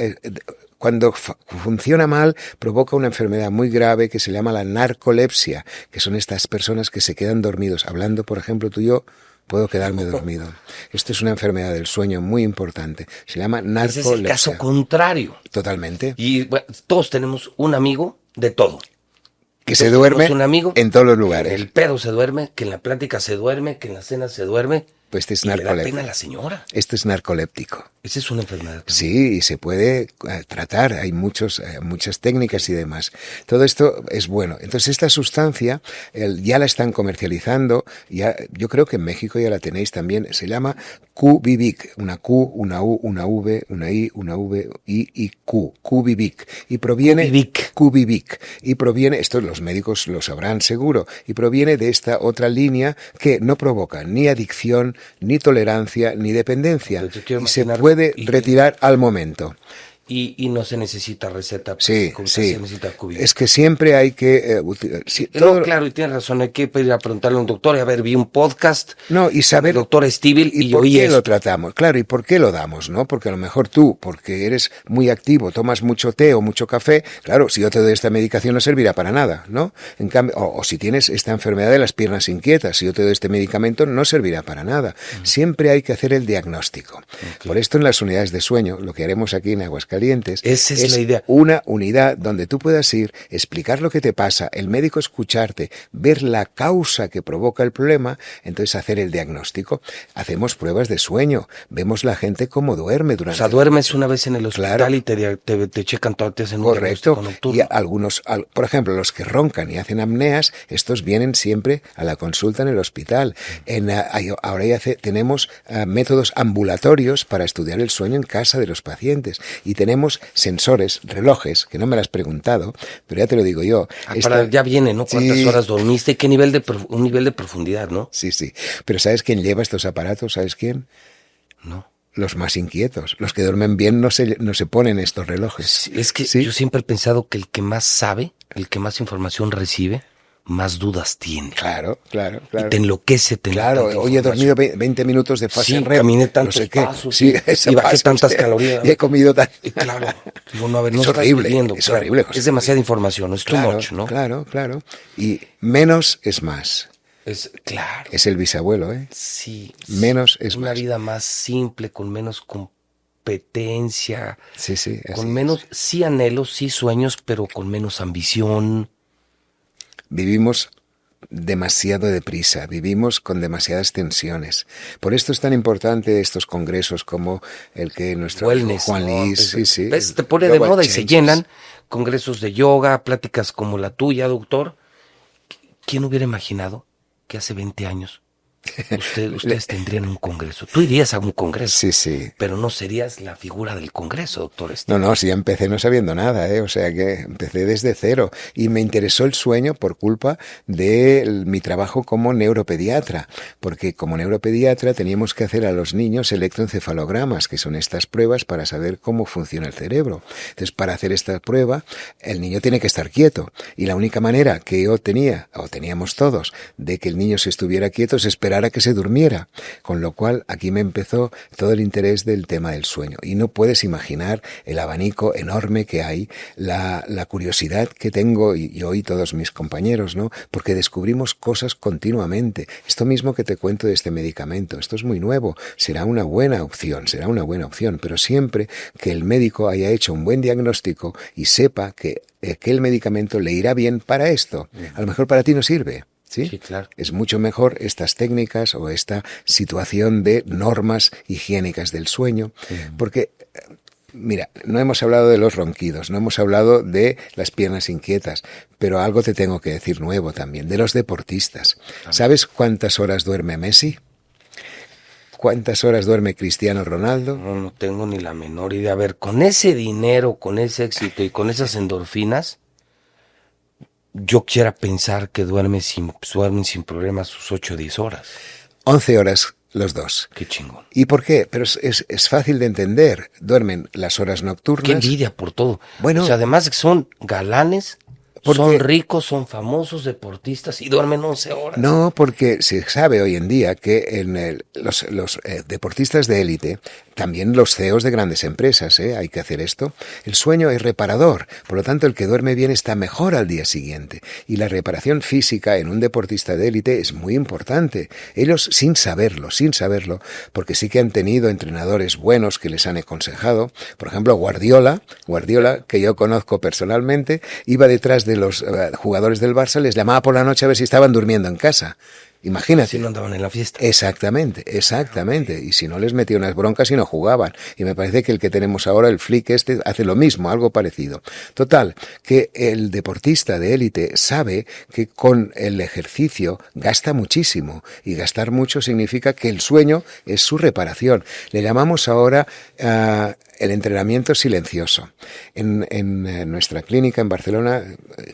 Cuando funciona mal, provoca una enfermedad muy grave que se llama la narcolepsia, que son estas personas que se quedan dormidos. Hablando, por ejemplo, tú y yo, puedo quedarme dormido. Esto es una enfermedad del sueño muy importante. Se llama narcolepsia. Ese es el caso contrario. Totalmente. Y bueno, todos tenemos un amigo de todo. Que se duerme un amigo, en todos los lugares. El pedo se duerme, que en la plática se duerme, que en la cena se duerme. Pues este es y le da narcoléptico. pena a la señora. Esto es narcoléptico. Esa es una enfermedad. Sí, y se puede tratar, hay muchas técnicas y demás. Todo esto es bueno. Entonces esta sustancia ya la están comercializando, yo creo que en México ya la tenéis también, se llama QVIVIQ, una Q, una U, una V, una I, una V, I y Q, QVIVIQ. Y proviene... QVIVIQ. Y proviene, esto los médicos lo sabrán seguro, y proviene de esta otra línea que no provoca ni adicción, ni tolerancia, ni dependencia. Y se puede retirar al momento. Y no se necesita receta. Sí. Se necesita QVIVIQ. Es que siempre hay que... claro, y tienes razón, hay que pedir a preguntarle a un doctor, a ver, vi un podcast. No, y saber... Doctor Stivel, y por qué lo tratamos. Claro, y por qué lo damos, ¿no? Porque a lo mejor tú, porque eres muy activo, tomas mucho té o mucho café, claro, si yo te doy esta medicación no servirá para nada, ¿no? En cambio, o si tienes esta enfermedad de las piernas inquietas, si yo te doy este medicamento no servirá para nada. Siempre hay que hacer el diagnóstico. Por esto en las unidades de sueño, lo que haremos aquí en Aguascalientes, esa es la idea. Una unidad donde tú puedas ir, explicar lo que te pasa, el médico escucharte, ver la causa que provoca el problema, entonces hacer el diagnóstico. Hacemos pruebas de sueño, vemos la gente cómo duerme durante... O sea, duermes una vez en el hospital y te checan todo, te hacen un diagnóstico nocturno. Y algunos, por ejemplo, los que roncan y hacen apneas, estos vienen siempre a la consulta en el hospital. Ahora tenemos métodos ambulatorios para estudiar el sueño en casa de los pacientes. Y tenemos sensores, relojes, que no me lo has preguntado, pero ya te lo digo yo. Ya viene, ¿no? ¿Cuántas horas dormiste? ¿Qué nivel un nivel de profundidad, no? Sí. Pero ¿sabes quién lleva estos aparatos? ¿Sabes quién? No. Los más inquietos. Los que duermen bien no se ponen estos relojes. Sí, es que yo siempre he pensado que el que más sabe, el que más información recibe, más dudas tiene. Claro. Y te enloquece tener Claro, hoy he dormido 20 minutos de fase REM. Caminé tantos pasos. Sí, y bajé tantas calorías. Y he comido tan... Claro. Digo, no, a ver, es horrible, es horrible, José. Es demasiada información, es too much, ¿no? Claro. Y menos es más. Claro. Es el bisabuelo, ¿eh? Sí. Menos es una más. vida más simple, con menos competencia. Sí. Con menos, sí anhelos, sí sueños, pero con menos ambición. Vivimos demasiado deprisa, vivimos con demasiadas tensiones. Por esto es tan importante estos congresos como el que nuestro Wellness, Juan Luis, te pone de moda y se llenan congresos de yoga, pláticas como la tuya, doctor, ¿Quién hubiera imaginado que hace 20 años ustedes tendrían un congreso? Tú irías a un congreso. Sí, sí. Pero no serías la figura del congreso, doctor Steele. No, sí, empecé no sabiendo nada, o sea que empecé desde cero y me interesó el sueño por culpa de mi trabajo como neuropediatra, porque como neuropediatra teníamos que hacer a los niños electroencefalogramas, que son estas pruebas para saber cómo funciona el cerebro. Entonces, para hacer esta prueba, el niño tiene que estar quieto y la única manera que yo tenía, o teníamos todos, de que el niño se estuviera quieto es esperar a que se durmiera, con lo cual aquí me empezó todo el interés del tema del sueño y no puedes imaginar el abanico enorme que hay, la curiosidad que tengo y hoy todos mis compañeros, ¿no? Porque descubrimos cosas continuamente. Esto mismo que te cuento de este medicamento, esto es muy nuevo, será una buena opción, pero siempre que el médico haya hecho un buen diagnóstico y sepa que aquel medicamento le irá bien para esto. A lo mejor para ti no sirve. ¿Sí? Sí, claro. Es mucho mejor estas técnicas o esta situación de normas higiénicas del sueño, porque, mira, no hemos hablado de los ronquidos, no hemos hablado de las piernas inquietas, pero algo te tengo que decir nuevo también, de los deportistas. ¿Sabes cuántas horas duerme Messi? ¿Cuántas horas duerme Cristiano Ronaldo? No tengo ni la menor idea. A ver, con ese dinero, con ese éxito y con esas endorfinas, yo quiera pensar que duermen sin problemas sus 8 o 10 horas. 11 horas los dos. Qué chingón. ¿Y por qué? Pero es fácil de entender. Duermen las horas nocturnas. Qué envidia por todo. Bueno, o sea, además de que son galanes, son ricos, son famosos, deportistas y duermen 11 horas. No, porque se sabe hoy en día que los deportistas de élite, también los CEOs de grandes empresas, hay que hacer esto, el sueño es reparador, por lo tanto el que duerme bien está mejor al día siguiente. Y la reparación física en un deportista de élite es muy importante. Ellos sin saberlo, porque sí que han tenido entrenadores buenos que les han aconsejado. Por ejemplo, Guardiola, que yo conozco personalmente, iba detrás de los jugadores del Barça, les llamaba por la noche a ver si estaban durmiendo en casa. Imagínate. Si no andaban en la fiesta. Exactamente. Y si no les metía unas broncas y no jugaban. Y me parece que el que tenemos ahora, el Flick hace lo mismo, algo parecido. Total, que el deportista de élite sabe que con el ejercicio gasta muchísimo. Y gastar mucho significa que el sueño es su reparación. Le llamamos ahora el entrenamiento silencioso. En nuestra clínica en Barcelona,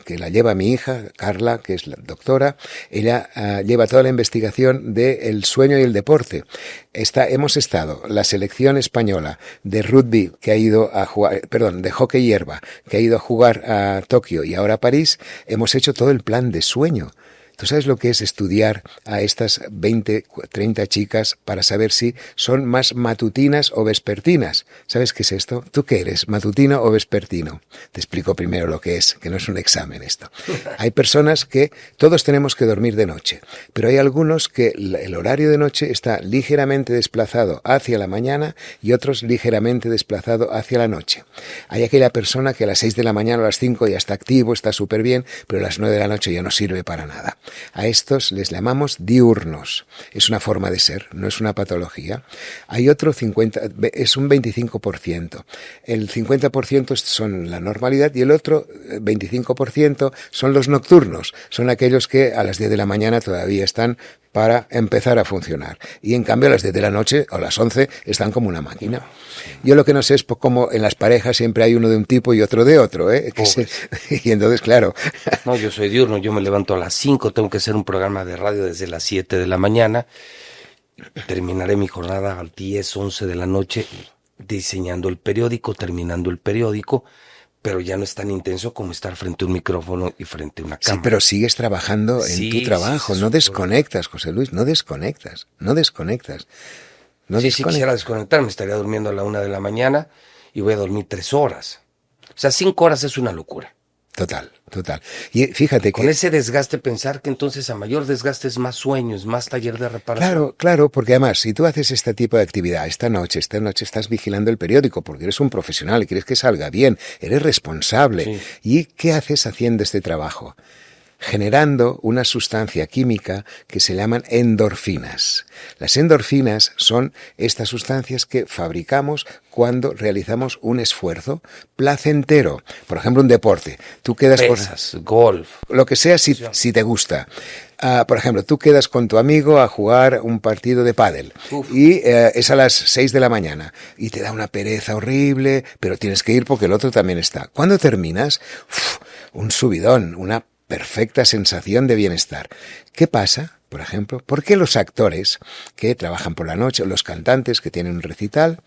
que la lleva mi hija, Carla, que es la doctora, ella lleva toda la investigación del sueño y el deporte. Hemos estado, la selección española de rugby que ha ido a jugar, de hockey hierba, que ha ido a jugar a Tokio y ahora a París, hemos hecho todo el plan de sueño. ¿Tú sabes lo que es estudiar a estas 20, 30 chicas para saber si son más matutinas o vespertinas? ¿Sabes qué es esto? ¿Tú qué eres, matutino o vespertino? Te explico primero lo que es, que no es un examen esto. Hay personas que todos tenemos que dormir de noche, pero hay algunos que el horario de noche está ligeramente desplazado hacia la mañana y otros ligeramente desplazado hacia la noche. Hay aquella persona que a las 6 de la mañana o a las 5 ya está activo, está súper bien, pero a las 9 de la noche ya no sirve para nada. A estos les llamamos diurnos. Es una forma de ser, no es una patología. Hay otro 50%, es un 25%. El 50% son la normalidad y el otro 25% son los nocturnos. Son aquellos que a las 10 de la mañana todavía están para empezar a funcionar. Y en cambio a las 10 de la noche o a las 11 están como una máquina. Yo lo que no sé es cómo en las parejas siempre hay uno de un tipo y otro de otro, y entonces, claro. No, yo soy diurno, yo me levanto a las 5, tengo que hacer un programa de radio desde las 7 de la mañana. Terminaré mi jornada a las 10, 11 de la noche diseñando el periódico, terminando el periódico. Pero ya no es tan intenso como estar frente a un micrófono y frente a una cámara. Sí, pero sigues trabajando en tu trabajo, no desconectas, José Luis, no desconectas. Si quisiera desconectarme, estaría durmiendo a la 1 de la mañana y voy a dormir 3 horas. O sea, 5 horas es una locura. Total. Y fíjate con ese desgaste, pensar que entonces a mayor desgaste es más sueño, es más taller de reparación. Claro, porque además, si tú haces este tipo de actividad esta noche estás vigilando el periódico porque eres un profesional y quieres que salga bien, eres responsable. Sí. ¿Y qué haces haciendo este trabajo? generando una sustancia química que se llaman endorfinas. Las endorfinas son estas sustancias que fabricamos cuando realizamos un esfuerzo placentero. Por ejemplo, un deporte. Tú quedas Pesas, golf. lo que sea si te gusta. Por ejemplo, tú quedas con tu amigo a jugar un partido de pádel y es a las 6 de la mañana y te da una pereza horrible, pero tienes que ir porque el otro también está. Cuando terminas, un subidón, una perfecta sensación de bienestar. ¿Qué pasa? Por ejemplo, ¿por qué los actores que trabajan por la noche o los cantantes que tienen un recital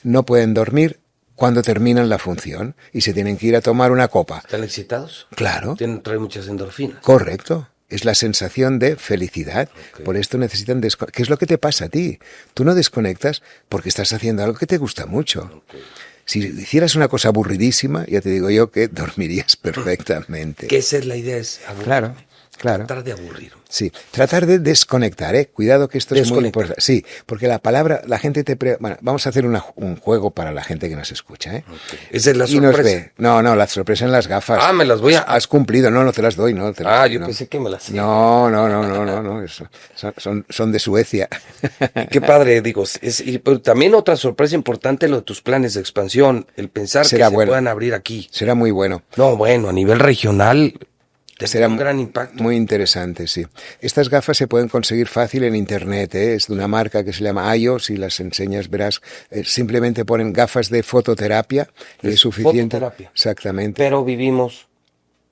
no pueden dormir cuando terminan la función y se tienen que ir a tomar una copa? ¿Están excitados? Claro. Traen muchas endorfinas. Correcto. Es la sensación de felicidad. Okay. Por esto necesitan desconectar. ¿Qué es lo que te pasa a ti? Tú no desconectas porque estás haciendo algo que te gusta mucho. Okay. Si hicieras una cosa aburridísima, ya te digo yo que dormirías perfectamente. Que esa es la idea, es aburrir. Claro. Tratar de aburrir. Sí, tratar de desconectar, ¿eh? Cuidado que esto es muy importante. Sí, porque la palabra, la gente Bueno, vamos a hacer un juego para la gente que nos escucha, ¿eh? Okay. Esa es la sorpresa. No, la sorpresa en las gafas. Ah, me las voy a... Has cumplido, no te las doy, no. Yo pensé que me las... No, son de Suecia. Qué padre, digo, pero también otra sorpresa importante, lo de tus planes de expansión, el pensar que se puedan abrir aquí. Será muy bueno. No, bueno, a nivel regional... Será un gran impacto. Muy interesante, sí. Estas gafas se pueden conseguir fácil en internet, ¿eh? Es de una marca que se llama Ayo, si las enseñas verás, simplemente ponen gafas de fototerapia y es suficiente. Fototerapia. Exactamente. Pero vivimos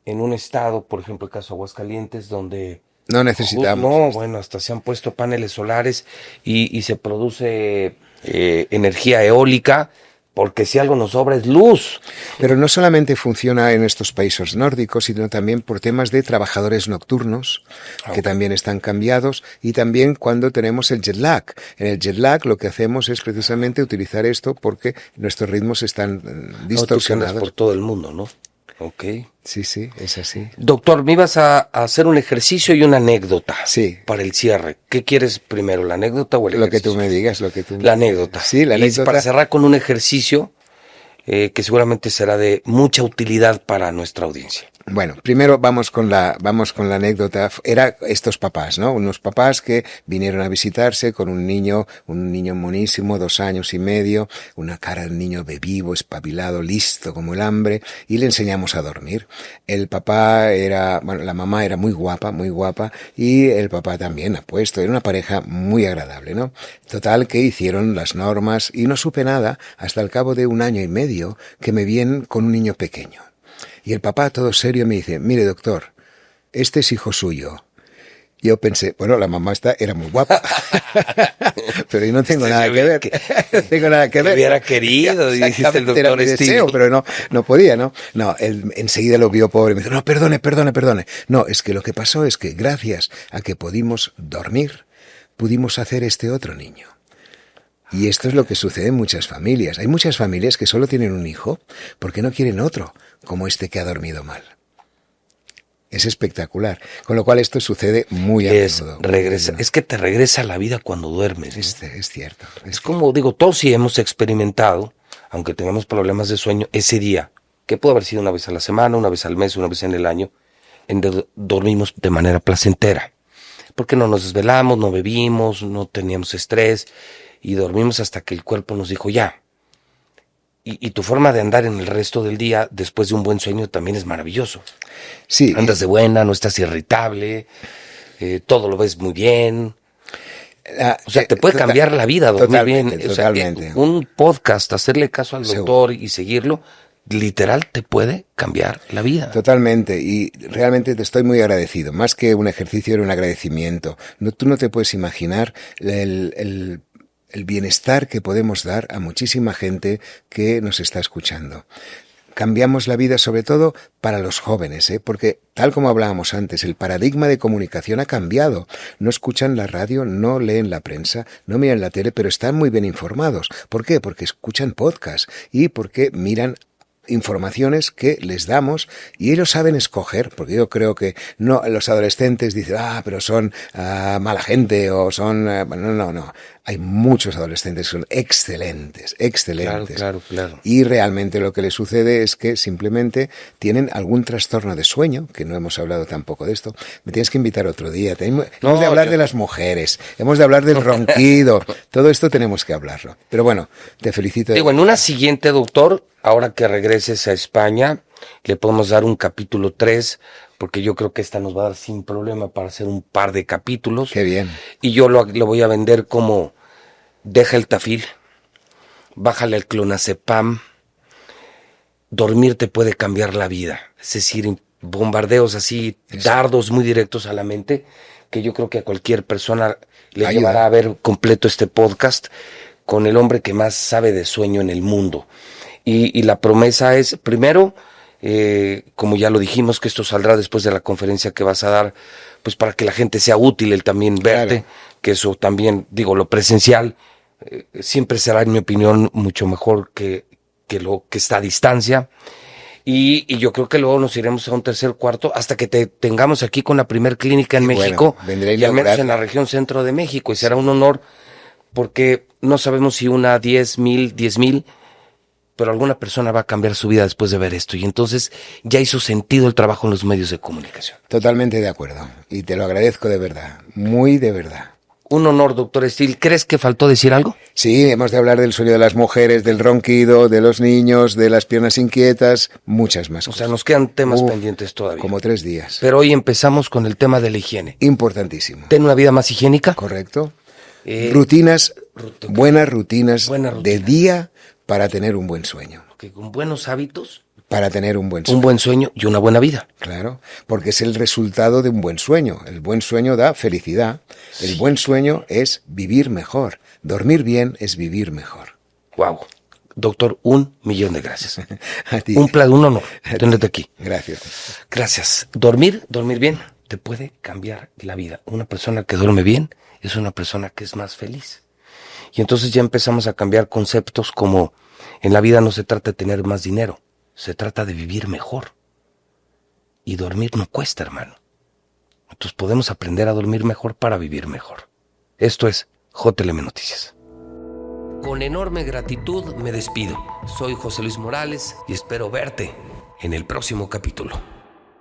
en un estado, por ejemplo el caso de Aguascalientes, donde... No necesitamos. No, bueno, hasta se han puesto paneles solares y se produce energía eólica. Porque si algo nos sobra es luz. Pero no solamente funciona en estos países nórdicos, sino también por temas de trabajadores nocturnos, que también están cambiados, y también cuando tenemos el jet lag. En el jet lag lo que hacemos es precisamente utilizar esto porque nuestros ritmos están distorsionados. Por todo el mundo, ¿no? Ok. Sí, es así. Doctor, me ibas a hacer un ejercicio y una anécdota. Sí. Para el cierre. ¿Qué quieres primero, la anécdota o el ejercicio? Lo que tú me digas, La anécdota. Sí, la anécdota. Y para cerrar con un ejercicio que seguramente será de mucha utilidad para nuestra audiencia. Bueno, primero vamos con la anécdota. Era estos papás, ¿no? Unos papás que vinieron a visitarse con un niño monísimo, 2 años y medio, una cara de niño vivo, espabilado, listo como el hambre, y le enseñamos a dormir. El papá la mamá era muy guapa, y el papá también apuesto. Era una pareja muy agradable, ¿no? Total, que hicieron las normas y no supe nada hasta el cabo de 1 año y medio que me vienen con un niño pequeño. Y el papá, todo serio, me dice, mire doctor, este es hijo suyo. Yo pensé, bueno, la mamá era muy guapa, pero yo no tengo nada que ver. No tengo nada que ver. Hubiera querido, dice el doctor era mi deseo, pero no podía, ¿no? No, él enseguida lo vio pobre y me dijo, no, perdone. No, es que lo que pasó es que gracias a que pudimos dormir, pudimos hacer este otro niño. Y esto es lo que sucede en muchas familias. Hay muchas familias que solo tienen un hijo porque no quieren otro, como este que ha dormido mal. Es espectacular. Con lo cual esto sucede muy a menudo. Es que te regresa a la vida cuando duermes, ¿no? Es cierto. Es como digo, todos sí hemos experimentado, aunque tengamos problemas de sueño, ese día, que puede haber sido una vez a la semana, una vez al mes, una vez en el año, en donde dormimos de manera placentera. Porque no nos desvelamos, no bebimos, no teníamos estrés, y dormimos hasta que el cuerpo nos dijo ya. Y tu forma de andar en el resto del día después de un buen sueño también es maravilloso. Sí. Andas de buena, no estás irritable, todo lo ves muy bien. O sea, te puede cambiar la vida dormir bien. Totalmente. O sea, un podcast, hacerle caso al doctor y seguirlo, literal te puede cambiar la vida. Totalmente, y realmente te estoy muy agradecido. Más que un ejercicio, era un agradecimiento. Tú no te puedes imaginar el bienestar que podemos dar a muchísima gente que nos está escuchando. Cambiamos la vida sobre todo para los jóvenes, porque tal como hablábamos antes, el paradigma de comunicación ha cambiado. No escuchan la radio, no leen la prensa, no miran la tele, pero están muy bien informados. ¿Por qué? Porque escuchan podcast y porque miran informaciones que les damos y ellos saben escoger, porque yo creo que no los adolescentes dicen, pero son mala gente o son... bueno, no. Hay muchos adolescentes que son excelentes. Claro. Y realmente lo que les sucede es que simplemente tienen algún trastorno de sueño, que no hemos hablado tampoco de esto. Me tienes que invitar otro día. Hemos de hablar de las mujeres, hemos de hablar del ronquido. Todo esto tenemos que hablarlo. Pero bueno, te felicito. Digo, en una siguiente, doctor, ahora que regreses a España, le podemos dar un capítulo 3, porque yo creo que esta nos va a dar sin problema para hacer un par de capítulos. Qué bien. Y yo lo voy a vender como: deja el tafil, bájale el clonazepam, dormir te puede cambiar la vida. Es decir, bombardeos así, dardos muy directos a la mente, que yo creo que a cualquier persona le llevará a ver completo este podcast con el hombre que más sabe de sueño en el mundo. Y la promesa es, primero, como ya lo dijimos, que esto saldrá después de la conferencia que vas a dar, pues para que la gente sea útil el también verte, que eso también, digo, lo presencial siempre será, en mi opinión, mucho mejor que lo que está a distancia. Y yo creo que luego nos iremos a un tercer, cuarto, hasta que te tengamos aquí con la primer clínica en México, y al menos en la región centro de México, y será un honor, porque no sabemos si 1, 10,000, 10,000, pero alguna persona va a cambiar su vida después de ver esto, y entonces ya hizo sentido el trabajo en los medios de comunicación. Totalmente de acuerdo, y te lo agradezco de verdad, muy de verdad. Un honor, doctor Steele. ¿Crees que faltó decir algo? Sí, hemos de hablar del sueño de las mujeres, del ronquido, de los niños, de las piernas inquietas, muchas más cosas. O sea, nos quedan temas pendientes todavía. Como 3 días. Pero hoy empezamos con el tema de la higiene. Importantísimo. ¿Ten una vida más higiénica? Correcto. Buenas rutinas de día para tener un buen sueño. Okay, con buenos hábitos. Para tener un buen sueño. Un buen sueño y una buena vida. Claro, porque es el resultado de un buen sueño. El buen sueño da felicidad. Sí. El buen sueño es vivir mejor. Dormir bien es vivir mejor. Wow. Doctor, 1,000,000 de gracias. A ti. Un honor tenerte aquí. Gracias. Gracias. Dormir bien, te puede cambiar la vida. Una persona que duerme bien es una persona que es más feliz. Y entonces ya empezamos a cambiar conceptos como: en la vida no se trata de tener más dinero, se trata de vivir mejor. Y dormir no cuesta, hermano. Entonces podemos aprender a dormir mejor para vivir mejor. Esto es JLM Noticias. Con enorme gratitud me despido. Soy José Luis Morales y espero verte en el próximo capítulo.